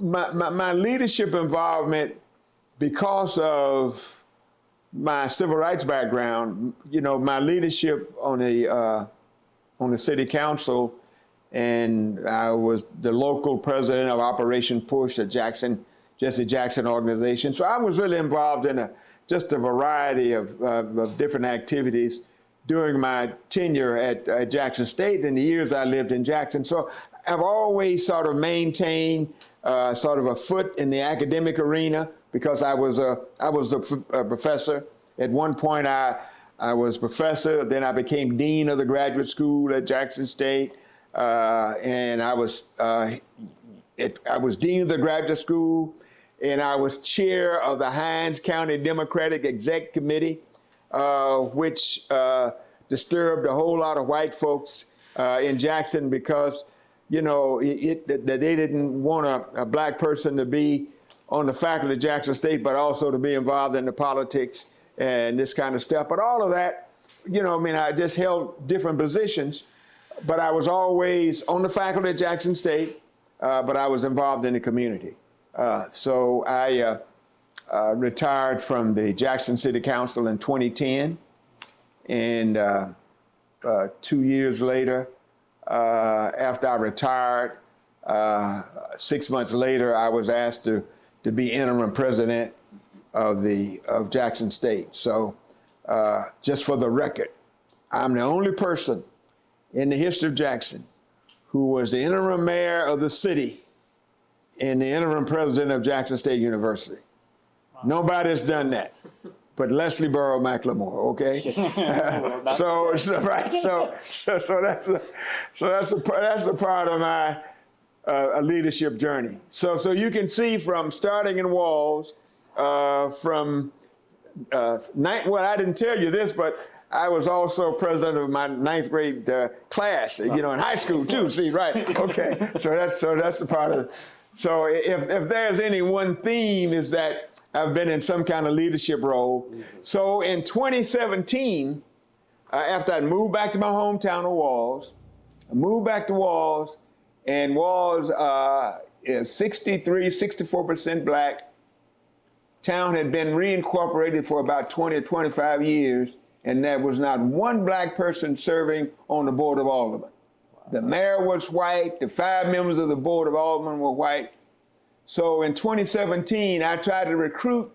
my leadership involvement, because of my civil rights background, you know, my leadership on the city council, and I was the local president of Operation Push, the Jesse Jackson organization. So I was really involved in just a variety of different activities during my tenure at Jackson State and the years I lived in Jackson. So I've always sort of maintained sort of a foot in the academic arena, because I was a professor. At one point, I was professor. Then I became dean of the graduate school at Jackson State, and I was dean of the graduate school, and I was chair of the Hinds County Democratic Exec Committee, which disturbed a whole lot of white folks in Jackson, because you know that they didn't want a black person to be on the faculty of Jackson State, but also to be involved in the politics and this kind of stuff. But all of that, you know, I mean, I just held different positions, but I was always on the faculty at Jackson State, but I was involved in the community. So I retired from the Jackson City Council in 2010, and 2 years later, after I retired, 6 months later, I was asked to be interim president of Jackson State. So just for the record, I'm the only person in the history of Jackson who was the interim mayor of the city and the interim president of Jackson State University. Wow. Nobody's done that but Leslie-Burl McLemore, okay? So that's a part of my leadership journey. So you can see from starting in Walls, well, I didn't tell you this, but I was also president of my 9th grade class, you know, in high school too. See, right? Okay. So that's a part of it. So if there's any one theme, is that I've been in some kind of leadership role. So in 2017, after I moved back to my hometown of Walls, I moved back to Walls, and Walls is 64% black. Town had been reincorporated for about 20 or 25 years, and there was not one black person serving on the Board of Aldermen. Wow. The mayor was white, the 5 members of the Board of Aldermen were white. So in 2017, I tried to recruit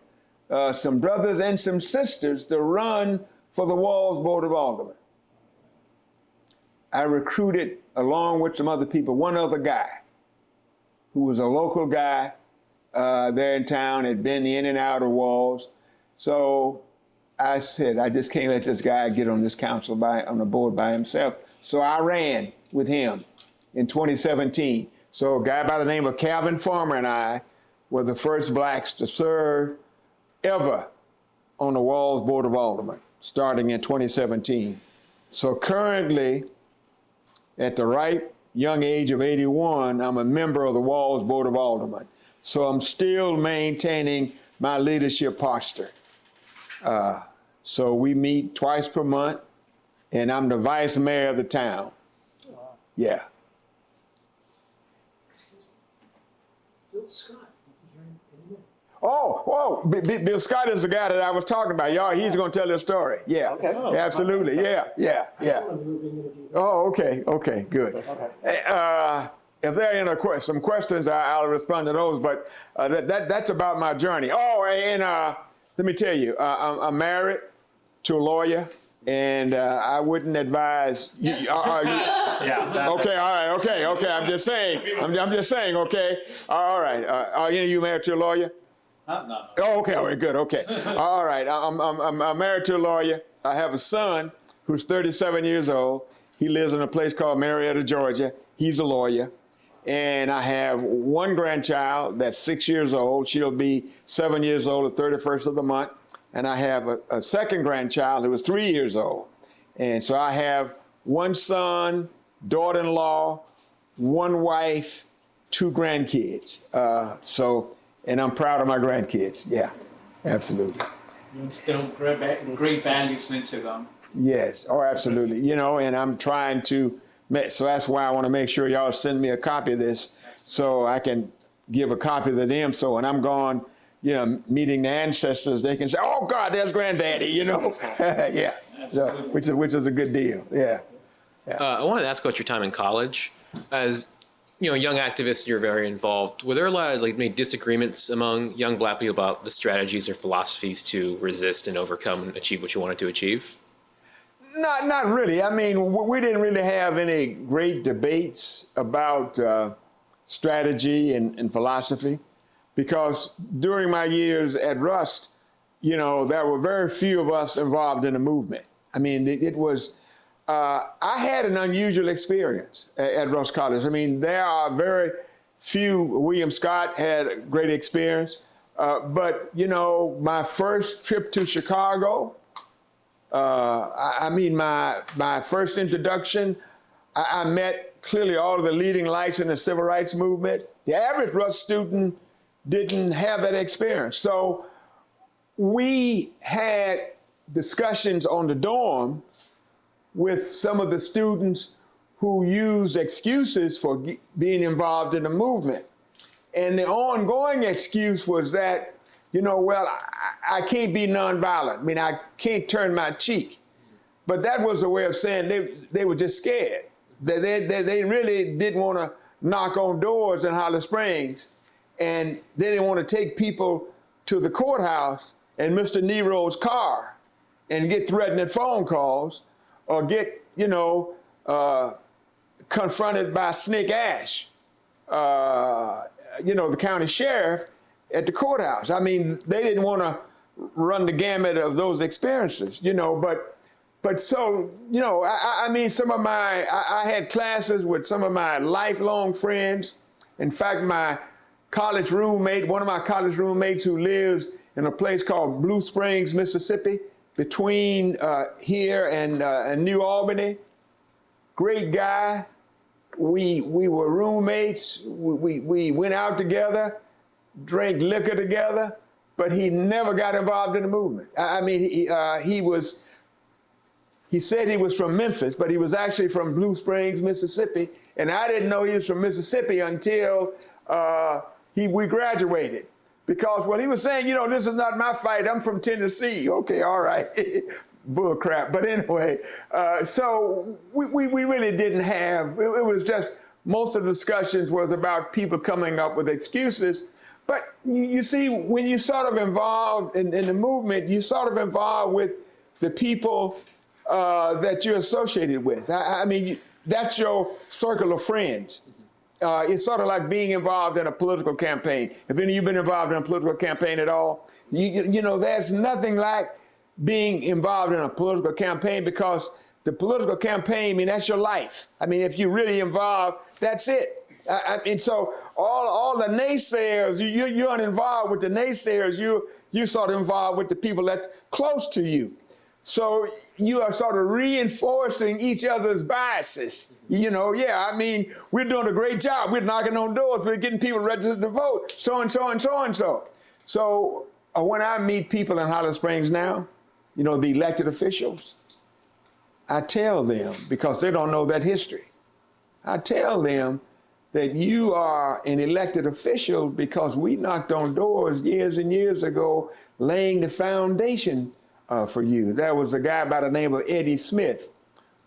some brothers and some sisters to run for the Walls Board of Aldermen. I recruited, along with some other people, one other guy who was a local guy there in town, had been in and out of Walls. So I said, I just can't let this guy get on this council on the board by himself. So I ran with him in 2017. So a guy by the name of Calvin Farmer and I were the first blacks to serve ever on the Walls Board of Aldermen, starting in 2017. So currently, at the ripe young age of 81, I'm a member of the Walls Board of Aldermen. So I'm still maintaining my leadership posture. So we meet twice per month, and I'm the vice mayor of the town. Yeah. Bill Scott, you'll be hearing in a minute. Bill Scott is the guy that I was talking about. Y'all, he's going to tell this story. Yeah. Okay. Absolutely. Yeah. I told him you were being interviewed. Oh, okay, good. If there are some questions, I'll respond to those, but that's about my journey. Oh, and let me tell you, I'm married to a lawyer, and I wouldn't advise you. Yeah. Okay, all right, okay. I'm just saying, okay. All right. Are any of you married to a lawyer? No. Oh, okay, all right, good, okay. All right, I'm married to a lawyer. I have a son who's 37 years old. He lives in a place called Marietta, Georgia. He's a lawyer. And I have one grandchild that's 6 years old. She'll be 7 years old the 31st of the month. And I have a second grandchild who is 3 years old. And so I have one son, daughter-in-law, one wife, two grandkids. And I'm proud of my grandkids. Yeah, absolutely. You instill great values into them. Yes, absolutely. And I'm trying to, so that's why I want to make sure y'all send me a copy of this so I can give a copy to them. So when I'm gone, meeting the ancestors, they can say, oh God, there's granddaddy, Yeah, so, which is a good deal. Yeah. I wanted to ask about your time in college. As young activists, you're very involved. Were there a lot of many disagreements among young Black people about the strategies or philosophies to resist and overcome and achieve what you wanted to achieve? Not really. I mean, we didn't really have any great debates about strategy and philosophy, because during my years at Rust, there were very few of us involved in the movement. I mean, it was. I had an unusual experience at Rust College. I mean, there are very few. William Scott had a great experience. But, my first trip to Chicago, my first introduction, I met clearly all of the leading lights in the civil rights movement. The average Rust student didn't have that experience. So we had discussions on the dorm with some of the students who used excuses for being involved in the movement. And the ongoing excuse was that, I can't be nonviolent. I mean, I can't turn my cheek. But that was a way of saying they were just scared. They really didn't want to knock on doors in Holly Springs, and they didn't want to take people to the courthouse in Mr. Nero's car and get threatening phone calls, or get, confronted by Snick Ash, the county sheriff at the courthouse. I mean, they didn't want to run the gamut of those experiences, but so, I had classes with some of my lifelong friends. In fact, one of my college roommates who lives in a place called Blue Springs, Mississippi, between here and New Albany. Great guy. We were roommates. We went out together, drank liquor together, but he never got involved in the movement. He said he was from Memphis, but he was actually from Blue Springs, Mississippi, and I didn't know he was from Mississippi until we graduated. Because what he was saying, this is not my fight. I'm from Tennessee. Okay, all right. Bull crap. But anyway, so we really didn't have, it was just, most of the discussions was about people coming up with excuses. But you see, when you sort of involved in the movement, you sort of involved with the people that you're associated with. That's your circle of friends. It's sort of like being involved in a political campaign. Have any of you been involved in a political campaign at all? There's nothing like being involved in a political campaign, because the political campaign, that's your life. If you're really involved, that's it. And so all the naysayers, you're uninvolved with the naysayers. You're sort of involved with the people that's close to you. So you are sort of reinforcing each other's biases. We're doing a great job. We're knocking on doors. We're getting people registered to vote. So and so and so and so. So when I meet people in Holly Springs now, you know, the elected officials, I tell them, because they don't know that history, I tell them that you are an elected official because we knocked on doors years and years ago laying the foundation for you. There was a guy by the name of Eddie Smith,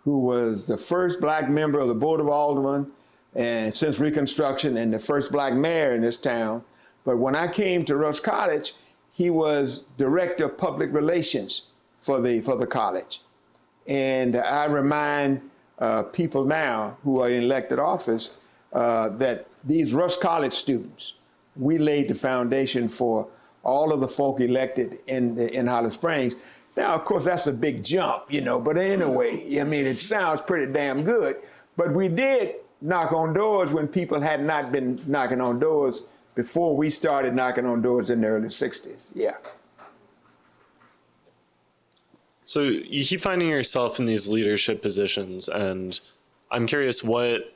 who was the first black member of the Board of Aldermen and since Reconstruction, and the first black mayor in this town. But when I came to Rush College, he was director of public relations for the college. And I remind people now who are in elected office that these Rush College students, we laid the foundation for all of the folk elected in Holly Springs. Now, of course, that's a big jump, you know, but anyway, I mean, it sounds pretty damn good. But we did knock on doors when people had not been knocking on doors before we started knocking on doors in the early 60s, yeah. So you keep finding yourself in these leadership positions, and I'm curious what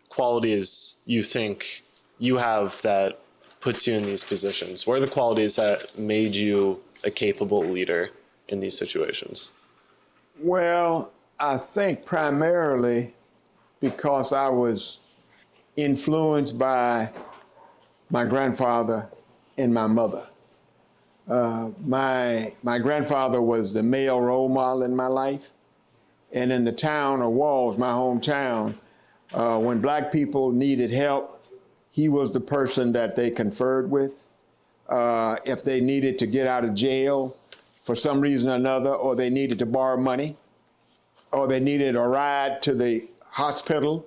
qualities you think you have that puts you in these positions. What are the qualities that made you a capable leader in these situations? Well, I think primarily because I was influenced by my grandfather and my mother. My grandfather was the male role model in my life. And in the town of Walls, my hometown, when black people needed help, he was the person that they conferred with. If they needed to get out of jail for some reason or another, or they needed to borrow money, or they needed a ride to the hospital,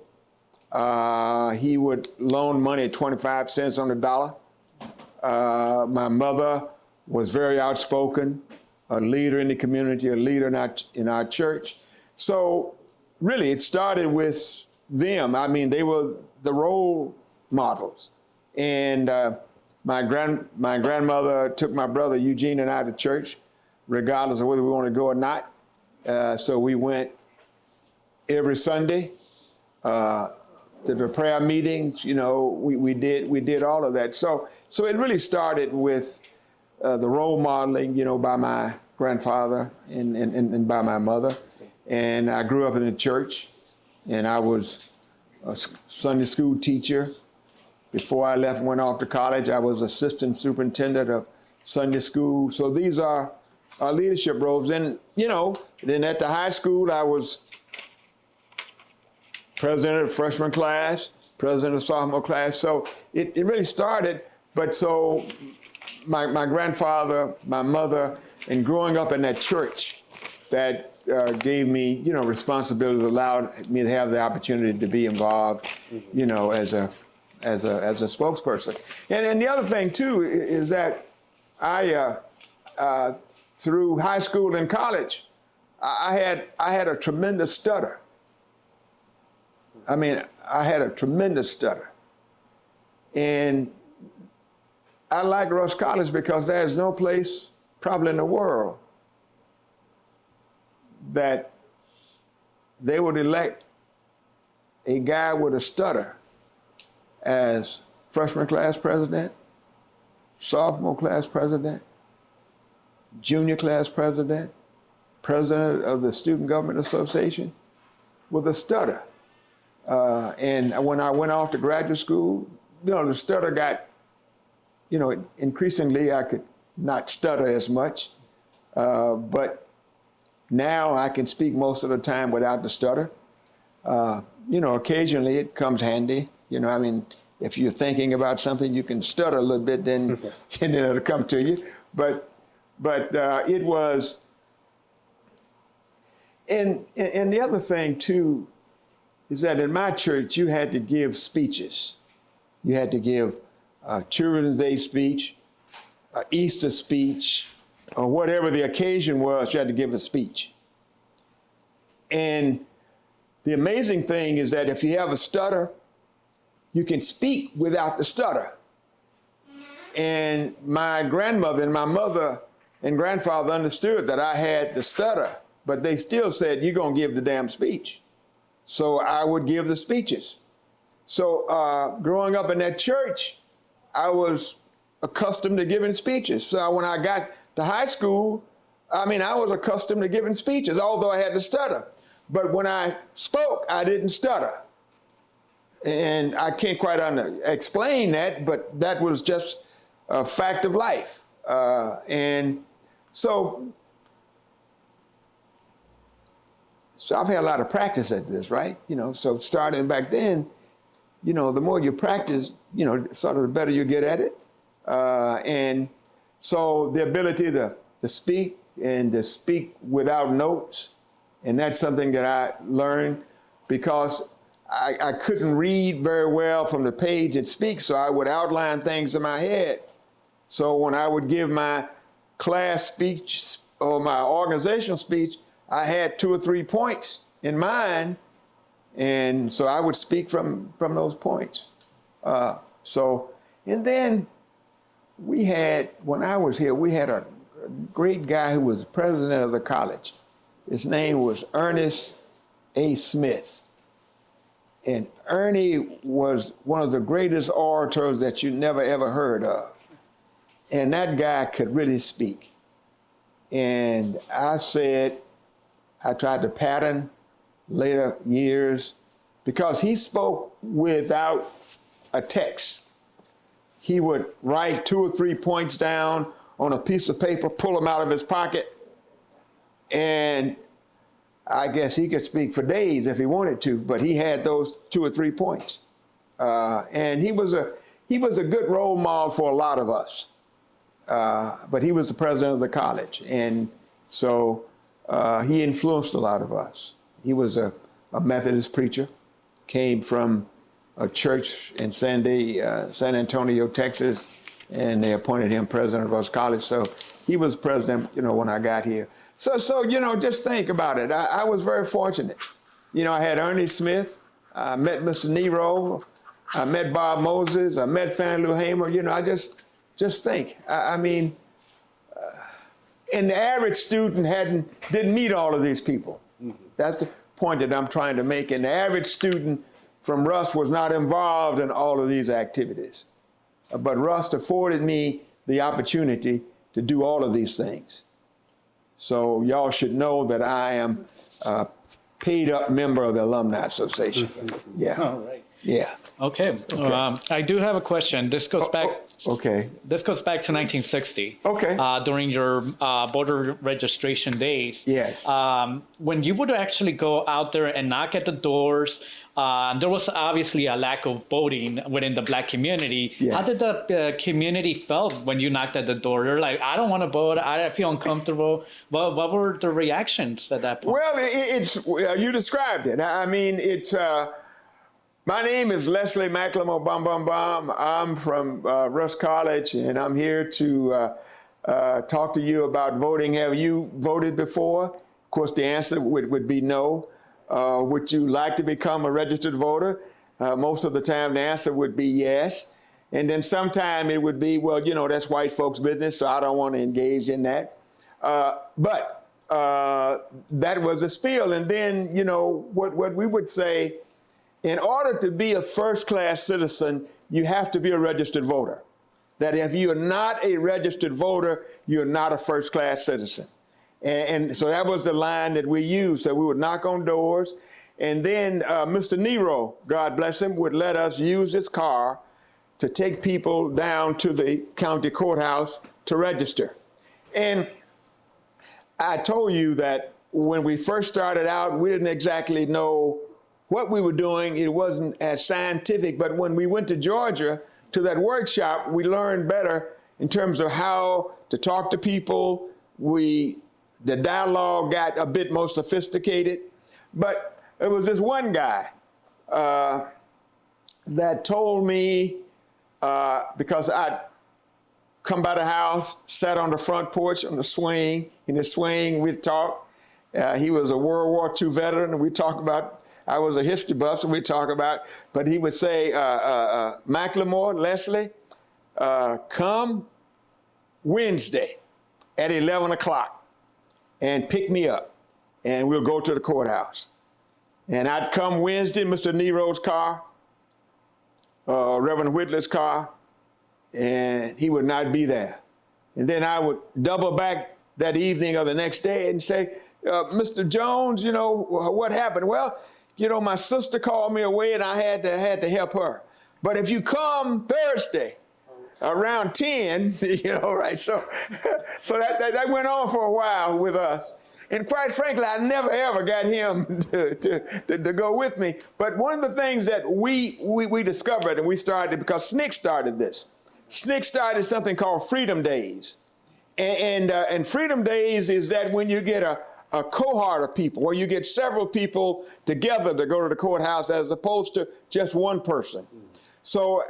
he would loan money at 25 cents on the dollar. My mother was very outspoken, a leader in the community, a leader in our church. So really, it started with them. I mean, they were the role models. And my grandmother took my brother Eugene and I to church, regardless of whether we want to go or not. So we went every Sunday to the prayer meetings. You know, we did all of that. So it really started with the role modeling, you know, by my grandfather and by my mother. And I grew up in the church, and I was a Sunday school teacher. Before I went off to college, I was assistant superintendent of Sunday school. So these are our leadership roles. And, you know, then at the high school, I was president of the freshman class, president of the sophomore class. So it really started, but so my grandfather, my mother, and growing up in that church, that gave me, you know, responsibilities, allowed me to have the opportunity to be involved, you know, as a spokesperson. And the other thing too is that I, through high school and college, I had a tremendous stutter. I mean, I had a tremendous stutter. And I like Rush College because there's no place probably in the world that they would elect a guy with a stutter as freshman class president, sophomore class president, junior class president, president of the Student Government Association, with a stutter. And when I went off to graduate school, you know, the stutter got, you know, increasingly I could not stutter as much, but now I can speak most of the time without the stutter. You know, occasionally it comes handy. You know, I mean, if you're thinking about something, you can stutter a little bit, then it'll come to you. But it was, and the other thing too, is that in my church, you had to give speeches. You had to give a Children's Day speech, an Easter speech, or whatever the occasion was, you had to give a speech. And the amazing thing is that if you have a stutter, you can speak without the stutter. And my grandmother and my mother and grandfather understood that I had the stutter, but they still said, you're gonna give the damn speech. So I would give the speeches. So growing up in that church, I was accustomed to giving speeches. So when I got to high school, I was accustomed to giving speeches, although I had to stutter. But when I spoke, I didn't stutter. And I can't quite explain that, but that was just a fact of life. And so I've had a lot of practice at this, right? So starting back then, the more you practice, sort of the better you get at it. And so the ability to speak and to speak without notes, and that's something that I learned because I couldn't read very well from the page and speak, so I would outline things in my head. So when I would give my class speech or my organizational speech, I had 2 or 3 points in mind, and so I would speak from those points. And then when I was here, we had a great guy who was president of the college. His name was Ernest A. Smith. And Ernie was one of the greatest orators that you never ever heard of. And that guy could really speak. And I tried to pattern later years because he spoke without a text. He would write 2 or 3 points down on a piece of paper, pull them out of his pocket, and I guess he could speak for days if he wanted to, but he had those 2 or 3 points. And he was a good role model for a lot of us. But he was the president of the college, and so he influenced a lot of us. He was a Methodist preacher, came from a church in San Antonio, Texas, and they appointed him president of us college. So he was president, when I got here. So just think about it. I was very fortunate. I had Ernie Smith, I met Mr. Nero, I met Bob Moses, I met Fannie Lou Hamer. I just think. And the average student didn't meet all of these people. Mm-hmm. That's the point that I'm trying to make. And the average student from Rust was not involved in all of these activities. But Rust afforded me the opportunity to do all of these things. So y'all should know that I am a paid up member of the Alumni Association. Yeah. All right. Yeah. Okay. I do have a question. This goes back. Okay. This goes back to 1960. Okay. During your voter registration days. Yes. When you would actually go out there and knock at the doors, there was obviously a lack of voting within the Black community. Yes. How did the community felt when you knocked at the door? They're like, I don't want to vote. I feel uncomfortable. What were the reactions at that point? Well, you described it. It's. My name is Leslie McLemore, I'm from Rust College, and I'm here to talk to you about voting. Have you voted before? Of course, the answer would be no. Would you like to become a registered voter? Most of the time, the answer would be yes. And then sometime it would be, well, that's white folks' business, so I don't want to engage in that. But that was a spiel. And then, what we would say, in order to be a first-class citizen, you have to be a registered voter. That if you are not a registered voter, you're not a first-class citizen. And so that was the line that we used. So we would knock on doors, and then Mr. Nero, God bless him, would let us use his car to take people down to the county courthouse to register. And I told you that when we first started out, we didn't exactly know what we were doing. It wasn't as scientific, but when we went to Georgia to that workshop, we learned better in terms of how to talk to people. The dialogue got a bit more sophisticated, but it was this one guy that told me, because I'd come by the house, sat on the front porch on the swing. In the swing, we'd talk. He was a World War II veteran, and we'd talk about, I was a history buff, so we'd talk about, but he would say, McLemore, Leslie, come Wednesday at 11 o'clock and pick me up, and we'll go to the courthouse. And I'd come Wednesday, Mr. Nero's car, Reverend Whitley's car, and he would not be there. And then I would double back that evening or the next day and say, Mr. Jones, you know, what happened? Well, you know, my sister called me away and I had to help her. But if you come Thursday around 10, you know, right? So that went on for a while with us. And quite frankly, I never ever got him to go with me. But one of the things that we discovered, and we started, because SNCC started this. SNCC started something called Freedom Days. And Freedom Days is that when you get a cohort of people, where you get several people together to go to the courthouse as opposed to just one person. So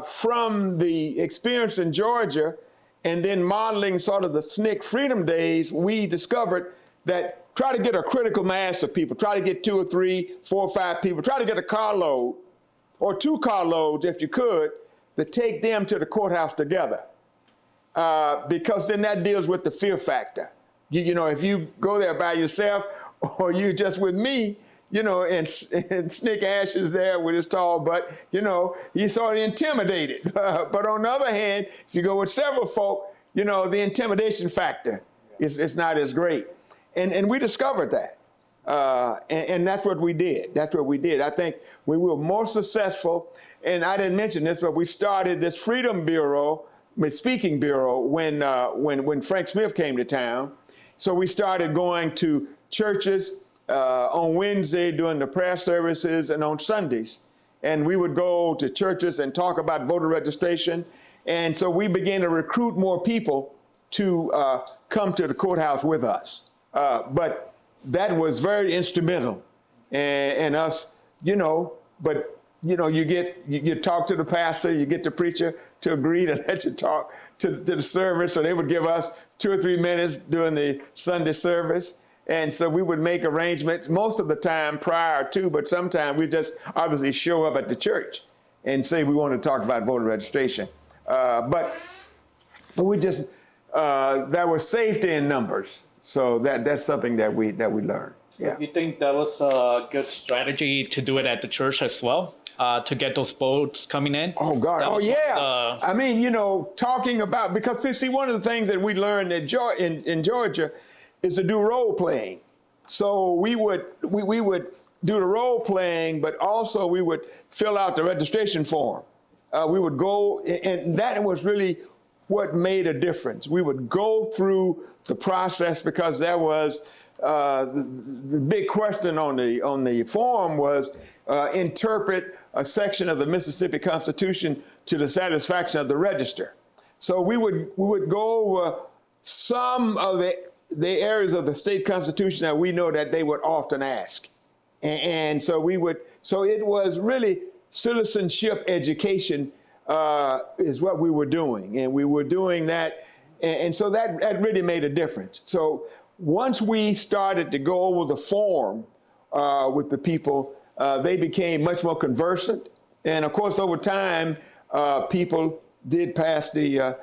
from the experience in Georgia and then modeling sort of the SNCC Freedom Days, we discovered that try to get a critical mass of people, try to get 2 or 3, 4 or 5 people, try to get a carload or 2 carloads if you could, to take them to the courthouse together. Because then that deals with the fear factor. You know, if you go there by yourself or you just with me, you know, and SNCC Ash is there with his tall butt, you know, he's sort of intimidated. But on the other hand, if you go with several folk, you know, the intimidation factor is not as great. And we discovered that. And that's what we did. That's what we did. I think we were more successful, and I didn't mention this, but we started this Freedom Bureau, Speaking Bureau, when Frank Smith came to town. So we started going to churches on Wednesday during the prayer services and on Sundays. And we would go to churches and talk about voter registration. And so we began to recruit more people to come to the courthouse with us. But that was very instrumental. And us, you know, but you know, you talk to the pastor, you get the preacher to agree to let you talk to the service. So they would give us 2 or 3 minutes during the Sunday service. And so we would make arrangements most of the time prior to, but sometimes we just obviously show up at the church and say we want to talk about voter registration. But we just, there was safety in numbers. So that's something that we learned. So Yeah. you think that was a good strategy to do it at the church as well, to get those votes coming in? Oh, God. That Oh, was yeah. I mean, you know, talking about, because see, one of the things that we learned in Georgia is to do role playing. So we would do the role playing, but also we would fill out the registration form. We would go, and that was really what made a difference. We would go through the process because there was the big question on the form was interpret a section of the Mississippi Constitution to the satisfaction of the register. So we would go over some of the areas of the state constitution that we know that they would often ask. And so it was really citizenship education is what we were doing. And we were doing that. And so that really made a difference. So once we started to go over the form with the people, they became much more conversant. And of course, over time, people did pass the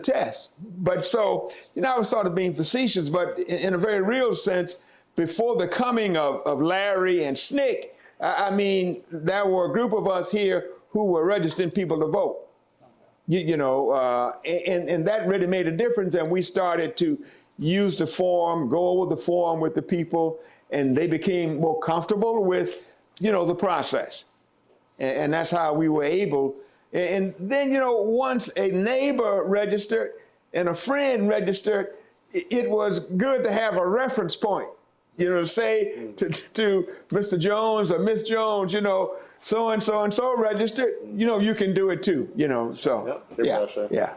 test. But so, you know, I was sort of being facetious, but in a very real sense, before the coming of Larry and SNCC, I mean, there were a group of us here who were registering people to vote. You know, and that really made a difference. And we started to use the form, go over the form with the people, and they became more comfortable with, you know, the process. And that's how we were able. And then, you know, once a neighbor registered and a friend registered, it was good to have a reference point, you know, to say to Mr. Jones or Miss Jones, you know, so-and-so and so registered, you know, you can do it too, you know, so, yeah.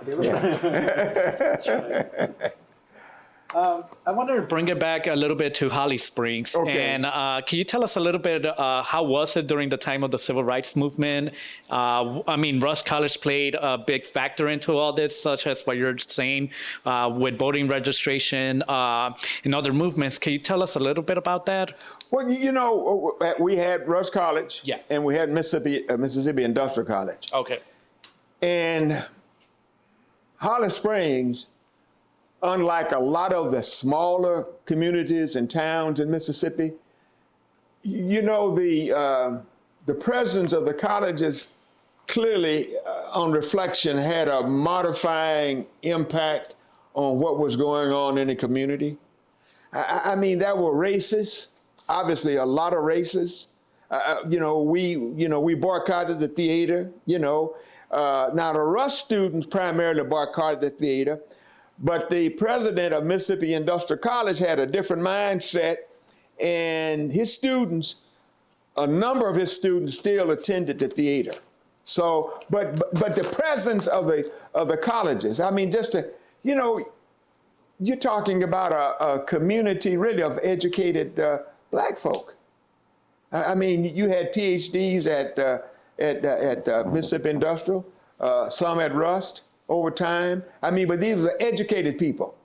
I want to bring it back a little bit to Holly Springs. Okay. And can you tell us a little bit, how was it during the time of the civil rights movement? I mean, Rush College played a big factor into all this, such as what you're saying with voting registration and other movements. Can you tell us a little bit about that? Well, you know, we had Rush College, Yeah. and we had Mississippi Industrial College. Okay. And Holly Springs, unlike a lot of the smaller communities and towns in Mississippi, you know, the presence of the colleges clearly, on reflection, had a modifying impact on what was going on in the community. I mean, there were racists, obviously a lot of racists. We boycotted the theater, Now, the Rush students primarily boycotted the theater, but the president of Mississippi Industrial College had a different mindset, and his students, a number of his students still attended the theater. So, but the presence of the colleges, I mean, you're talking about a community really of educated black folk. I mean, you had PhDs at Mississippi Industrial, some at Rust over time. I mean, but these were educated people.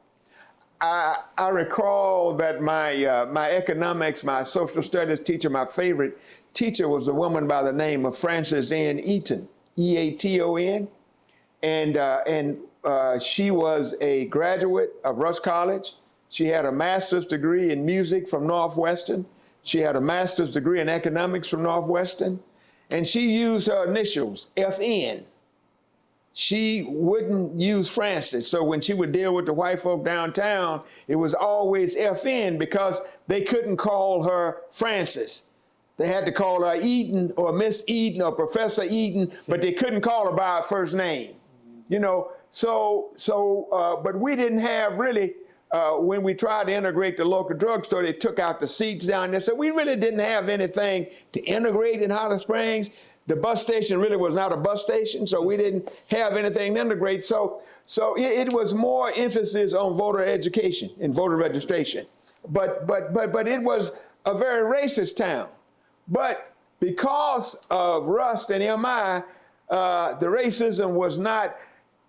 I recall that my economics, my social studies teacher, my favorite teacher was a woman by the name of Frances N. Eaton, E-A-T-O-N, and she was a graduate of Rust College. She had a master's degree in music from Northwestern. She had a master's degree in economics from Northwestern, and she used her initials, FN. She wouldn't use Francis. So when she would deal with the white folk downtown, it was always FN because they couldn't call her Francis. They had to call her Eaton or Miss Eaton or Professor Eaton, but they couldn't call her by her first name. But we didn't have really, when we tried to integrate the local drugstore, they took out the seats down there. So we really didn't have anything to integrate in Holly Springs. The bus station really was not a bus station, so we didn't have anything to integrate. So it was more emphasis on voter education and voter registration. But it was a very racist town. But because of Rust and MI, the racism was not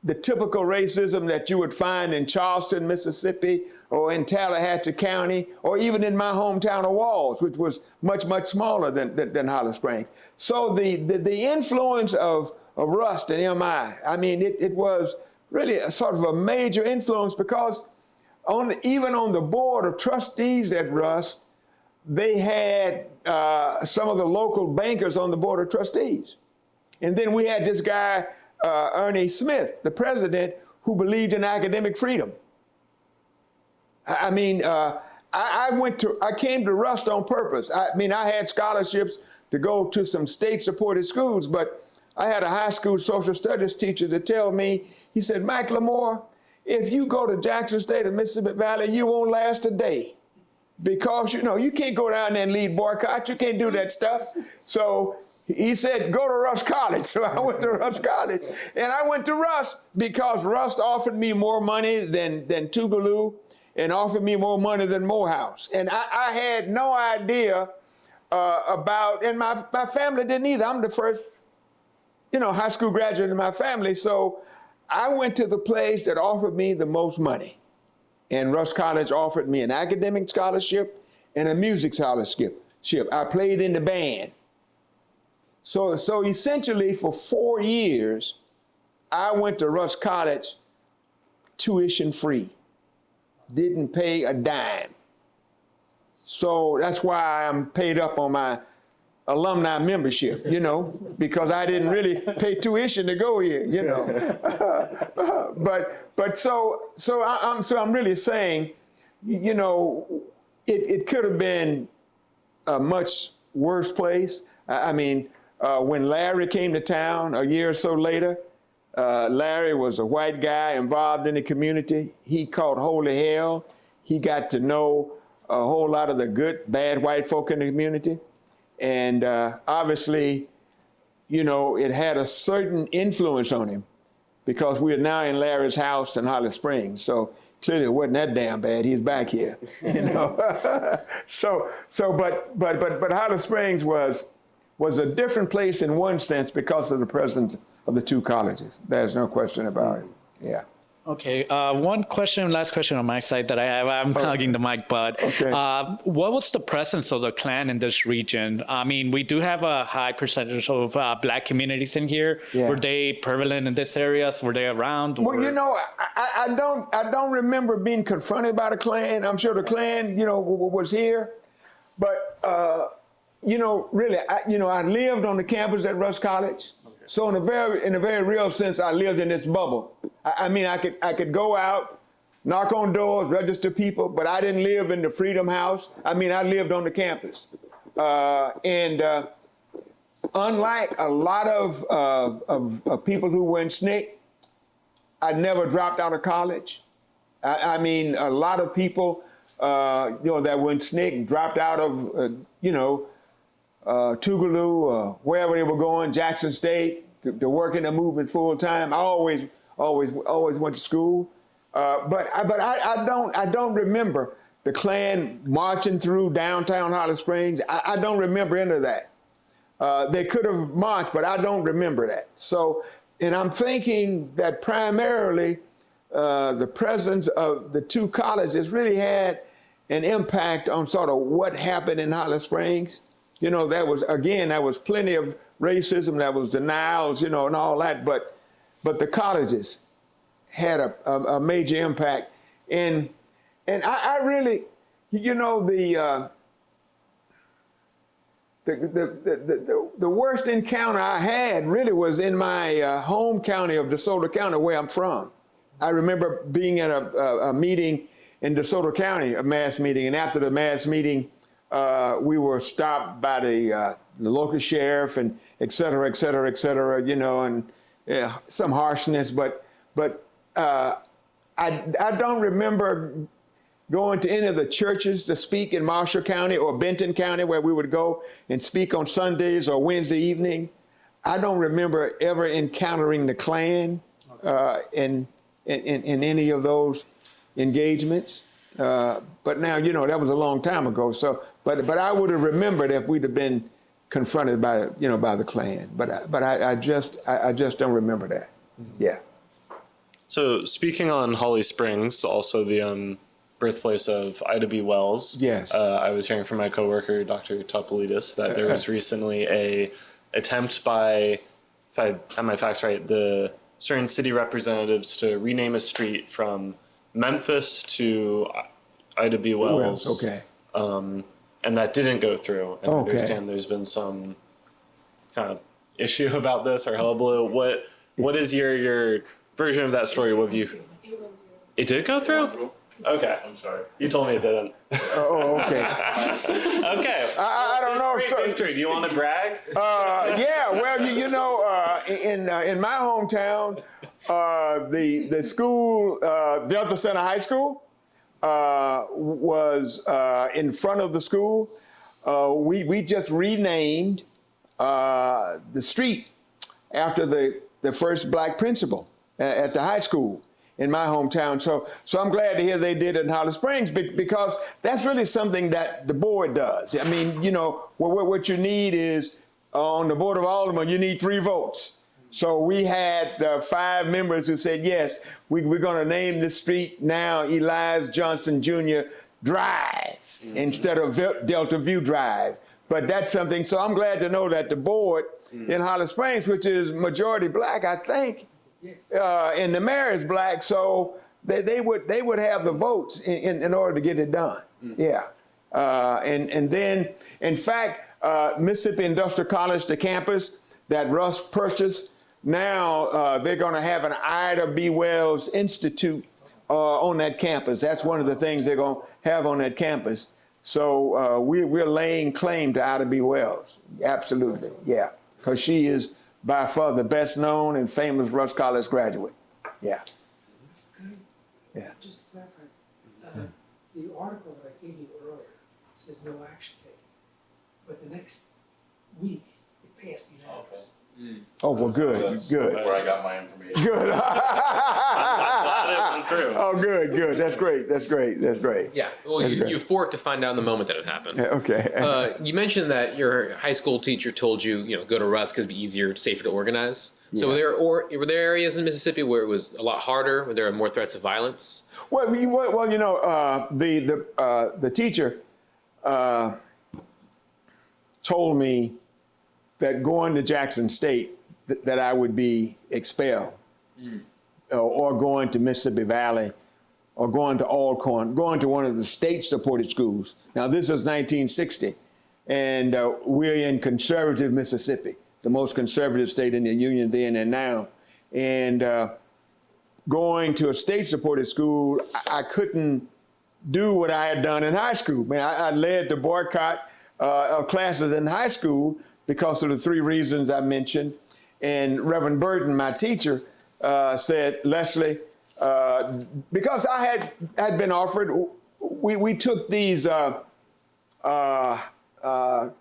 the typical racism that you would find in Charleston, Mississippi, or in Tallahatchie County, or even in my hometown of Walls, which was much, much smaller than Holly Springs. So the influence of Rust and MI, I mean, it was really a sort of a major influence because even on the board of trustees at Rust, they had some of the local bankers on the board of trustees. And then we had this guy, Ernie Smith, the president, who believed in academic freedom. I mean, I came to Rust on purpose. I mean, I had scholarships to go to some state-supported schools, but I had a high school social studies teacher to tell me, he said, McLemore, if you go to Jackson State or Mississippi Valley, you won't last a day. Because, you can't go down there and lead boycott. You can't do that stuff. So he said, go to Rust College. So I went to Rust College. And I went to Rust because Rust offered me more money than Tougaloo and offered me more money than Morehouse. And I had no idea about, and my family didn't either. I'm the first, high school graduate in my family. So I went to the place that offered me the most money. And Rust College offered me an academic scholarship and a music scholarship. I played in the band. So essentially for 4 years, I went to Rust College tuition free. Didn't pay a dime. So that's why I'm paid up on my alumni membership, because I didn't really pay tuition to go here, But I'm really saying, it could have been a much worse place. I mean, when Larry came to town a year or so later, Larry was a white guy involved in the community. He caught holy hell. He got to know a whole lot of the good, bad white folk in the community. And obviously, it had a certain influence on him because we are now in Larry's house in Holly Springs. So clearly it wasn't that damn bad. He's back here, But Holly Springs was a different place in one sense because of the presence of the two colleges. There's no question about it. Yeah. Okay, last question on my side that I have. I'm hogging the mic, but okay. What was the presence of the Klan in this region? I mean, we do have a high percentage of black communities in here. Yeah. Were they prevalent in this area? Were they around? Well, I don't remember being confronted by the Klan. I'm sure the Klan, was here, but really, I lived on the campus at Rust College. Okay. So in a very real sense, I lived in this bubble. I mean, I could go out, knock on doors, register people, but I didn't live in the Freedom House. I mean, I lived on the campus. Unlike a lot of people who were in SNCC, I never dropped out of college. I mean, a lot of people, that were in SNCC dropped out of, Tougaloo, wherever they were going, Jackson State, to work in the movement full time. I always went to school, but I don't remember the Klan marching through downtown Holly Springs. I don't remember any of that. They could have marched, but I don't remember that. So, and I'm thinking that primarily the presence of the two colleges really had an impact on sort of what happened in Holly Springs. That was plenty of racism, that was denials, and all that, but the colleges had a major impact. And I really, the worst encounter I had really was in my home county of DeSoto County, where I'm from. I remember being at a meeting in DeSoto County, a mass meeting, and after the mass meeting, we were stopped by the local sheriff and et cetera, and some harshness, but I don't remember going to any of the churches to speak in Marshall County or Benton County, where we would go and speak on Sundays or Wednesday evening. I don't remember ever encountering the Klan in any of those engagements. But now, that was a long time ago. So, but I would have remembered if we'd have been confronted by the Klan. But I just don't remember that. Yeah. So speaking on Holly Springs, also the birthplace of Ida B. Wells. Yes. I was hearing from my coworker, Dr. Topoulides, that there was recently a attempt by, if I have my facts right, the certain city representatives to rename a street from Memphis to Ida B. Wells. Okay. And that didn't go through. And I understand there's been some kind of issue about this or hullabaloo. What is your version of that story? What have you? It did go through? Okay. I'm sorry. You told me it didn't. Oh, okay. Okay. I don't know. Victory. Do you want to brag? Yeah. Well, in my hometown, the school, Delta Center High School, was in front of the school. We just renamed the street after the first black principal at the high school in my hometown. So I'm glad to hear they did it in Holly Springs, because that's really something that the board does. I mean, what you need is, on the Board of Aldermen, you need 3 votes. So we had 5 members who said, yes, we're going to name this street now Elias Johnson Jr. Drive instead of Delta View Drive. But that's something, so I'm glad to know that the board in Holly Springs, which is majority black, I think, Yes. And the mayor is black, so they would have the votes in order to get it done. Yeah. And then, in fact, Mississippi Industrial College, the campus that Russ purchased, now they're going to have an Ida B. Wells Institute on that campus. That's one of the things they're going to have on that campus. So we're laying claim to Ida B. Wells. Absolutely, yeah, because she is by far the best known and famous Russ College graduate. Yeah. Yeah. Just to clarify, the article that I gave you earlier says no action taken, but the next week it passed unanimous. Oh, well, good. That's where I got my information. Good. Glad it went through. Oh, good. That's great. Yeah. Well, you forked to find out in the moment that it happened. Okay. You mentioned that your high school teacher told you, go to Russ because it'd be easier, safer to organize. So were there areas in Mississippi where it was a lot harder, where there were more threats of violence? Well, the teacher told me that going to Jackson State, that I would be expelled, or going to Mississippi Valley, or going to Alcorn, going to one of the state-supported schools. Now, this is 1960, and we're in conservative Mississippi. the most conservative state in the union then and now. And going to a state-supported school, I couldn't do what I had done in high school. Man, I led the boycott of classes in high school because of the 3 reasons I mentioned. And Reverend Burton, my teacher, said, Leslie, because I had been offered, we took these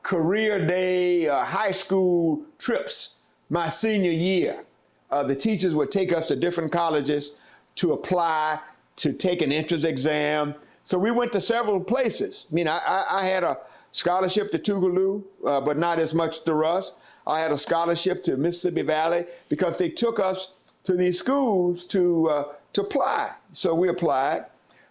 career day high school trips my senior year. The teachers would take us to different colleges to apply, to take an entrance exam. So we went to several places. I mean, I had a scholarship to Tougaloo, but not as much to Russ. I had a scholarship to Mississippi Valley because they took us to these schools to apply. So we applied.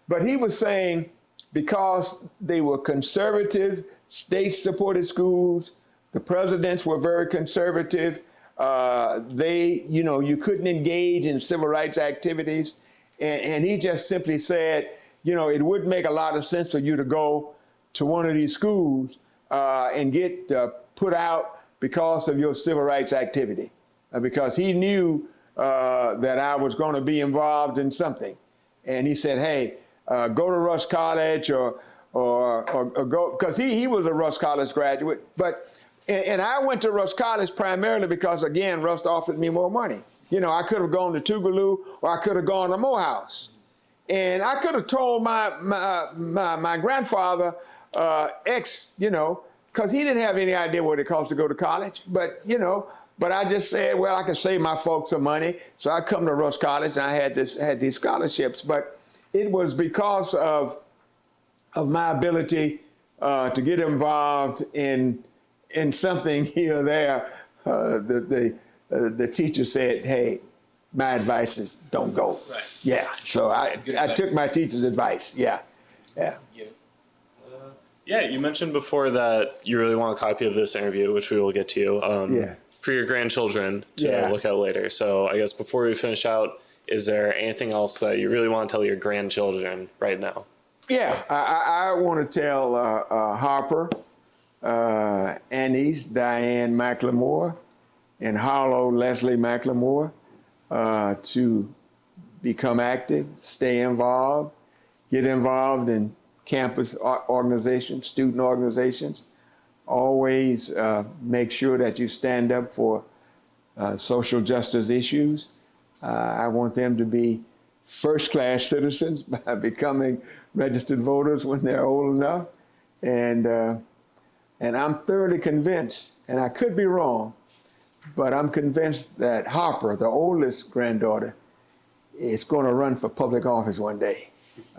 But he was saying because they were conservative, state-supported schools, the presidents were very conservative, you couldn't engage in civil rights activities. And he just simply said, it wouldn't make a lot of sense for you to go to one of these schools and get put out because of your civil rights activity, because he knew that I was going to be involved in something. And he said, hey, go to Russ College or go, because he was a Russ College graduate. And I went to Russ College primarily because, again, Russ offered me more money. I could have gone to Tougaloo or I could have gone to Morehouse. And I could have told my grandfather, because he didn't have any idea what it cost to go to college. But I just said, well, I could save my folks some money. So I come to Russ College and I had these scholarships. But it was because of my ability to get involved in something here or there. The teacher said, hey, my advice is don't go. Right. Yeah. So I took my teacher's advice. Yeah. Yeah. Yeah, you mentioned before that you really want a copy of this interview, which we will get to, for your grandchildren to look at later. So I guess before we finish out, is there anything else that you really want to tell your grandchildren right now? Yeah, I want to tell Harper, Annie's Diane McLemore, and Harlow Leslie McLemore to become active, stay involved, get involved in campus organizations, student organizations. Always make sure that you stand up for social justice issues. I want them to be first-class citizens by becoming registered voters when they're old enough. And I'm thoroughly convinced, and I could be wrong, but I'm convinced that Harper, the oldest granddaughter, is going to run for public office one day.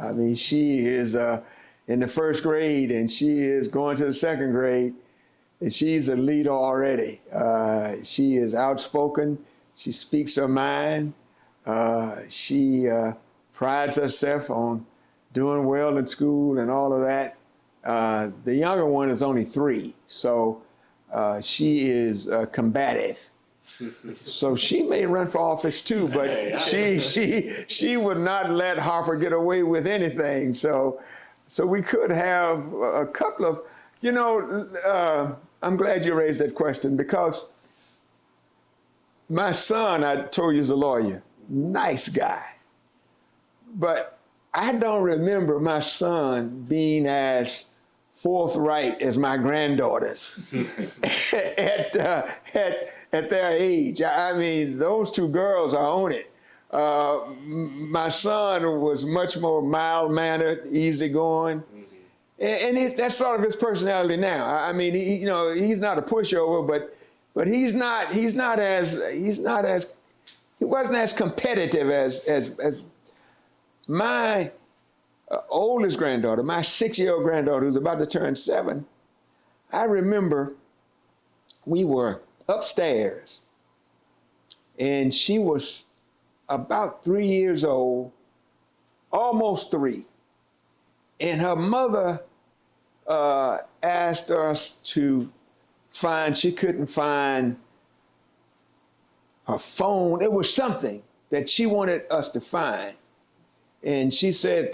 I mean, she is in the first grade, and she is going to the second grade, and she's a leader already. She is outspoken. She speaks her mind. She prides herself on doing well in school and all of that. The younger one is only 3, so she is combative. So she may run for office too, but she would not let Harper get away with anything. So we could have a couple of, I'm glad you raised that question, because my son, I told you, is a lawyer, nice guy. But I don't remember my son being as forthright as my granddaughters at their age. I mean, those 2 girls are on it. My son was much more mild-mannered, easygoing, and that's sort of his personality now. I mean, he's not a pushover, but he wasn't as competitive as my oldest granddaughter, my 6-year-old granddaughter, who's about to turn 7. I remember we were upstairs, and she was about 3 years old, almost 3. And her mother asked us to she couldn't find her phone. It was something that she wanted us to find. And she said,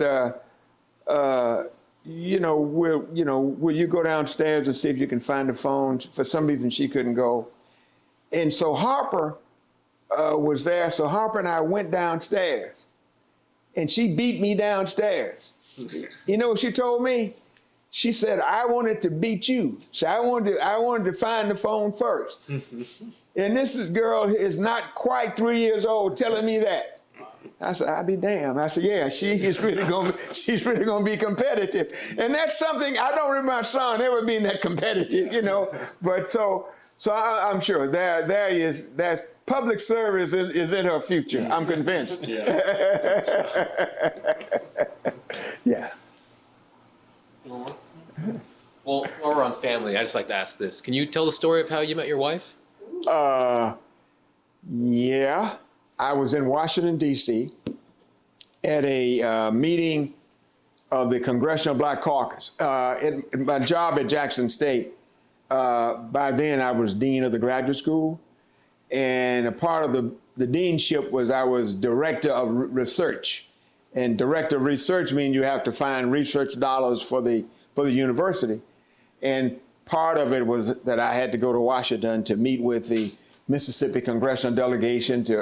will you go downstairs and see if you can find the phone? For some reason, she couldn't go. And so Harper was there. So Harper and I went downstairs, and she beat me downstairs. You know what she told me? She said, I wanted to beat you. So I wanted to find the phone first. And this girl is not quite 3 years old telling me that. I said, I'll be damned. I said, yeah, she's really gonna be competitive. And that's something, I don't remember my son ever being that competitive, you know. But so I'm sure there's public service is in her future. I'm convinced. Yeah. Yeah. Well, while we're on family, I just like to ask this. Can you tell the story of how you met your wife? Yeah. I was in Washington, D.C. at a meeting of the Congressional Black Caucus. In my job at Jackson State, by then I was dean of the graduate school. And a part of the deanship was I was director of research. And director of research means you have to find research dollars for the university. And part of it was that I had to go to Washington to meet with the Mississippi congressional delegation to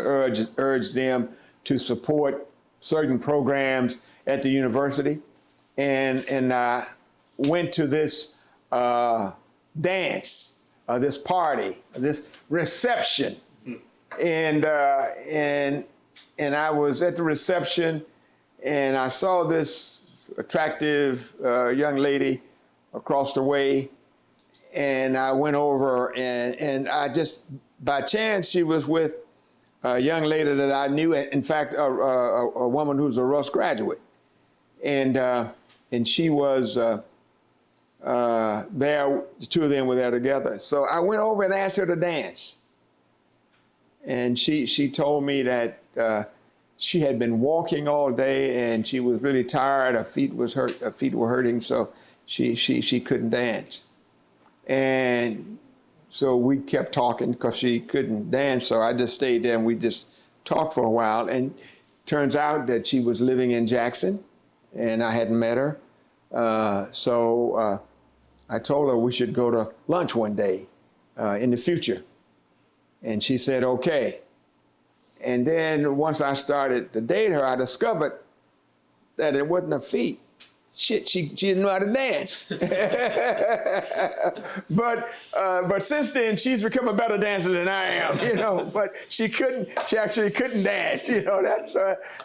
urge them to support certain programs at the university. And I went to this dance, this party, this reception. And I was at the reception, and I saw this attractive young lady across the way, and I went over, and I just, by chance, she was with a young lady that I knew, in fact, a woman who's a Russ graduate. And she was there, the two of them were there together. So I went over and asked her to dance. And she told me that she had been walking all day and she was really tired. Her feet were hurting, so she couldn't dance. And so we kept talking because she couldn't dance. So I just stayed there and we just talked for a while. And turns out that she was living in Jackson, and I hadn't met her. So I told her we should go to lunch one day in the future. And she said, okay. And then once I started to date her, I discovered that it wasn't her feet. Shit, she didn't know how to dance. But since then, she's become a better dancer than I am, you know. But she actually couldn't dance, you know.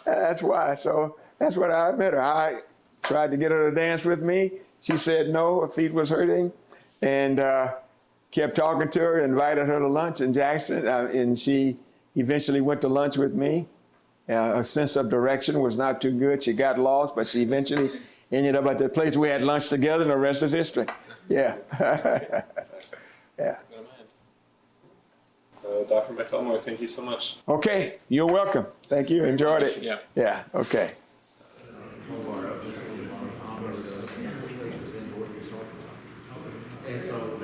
That's why. So that's what I met her. I tried to get her to dance with me. She said no, her feet was hurting, and kept talking to her, invited her to lunch in Jackson, and she eventually went to lunch with me. Her sense of direction was not too good. She got lost, but she eventually ended up at the place we had lunch together, and the rest is history. Yeah. Yeah. Dr. McLemore, thank you so much. Okay, you're welcome. Thank you. Enjoyed it. Yeah. Yeah. Okay. And so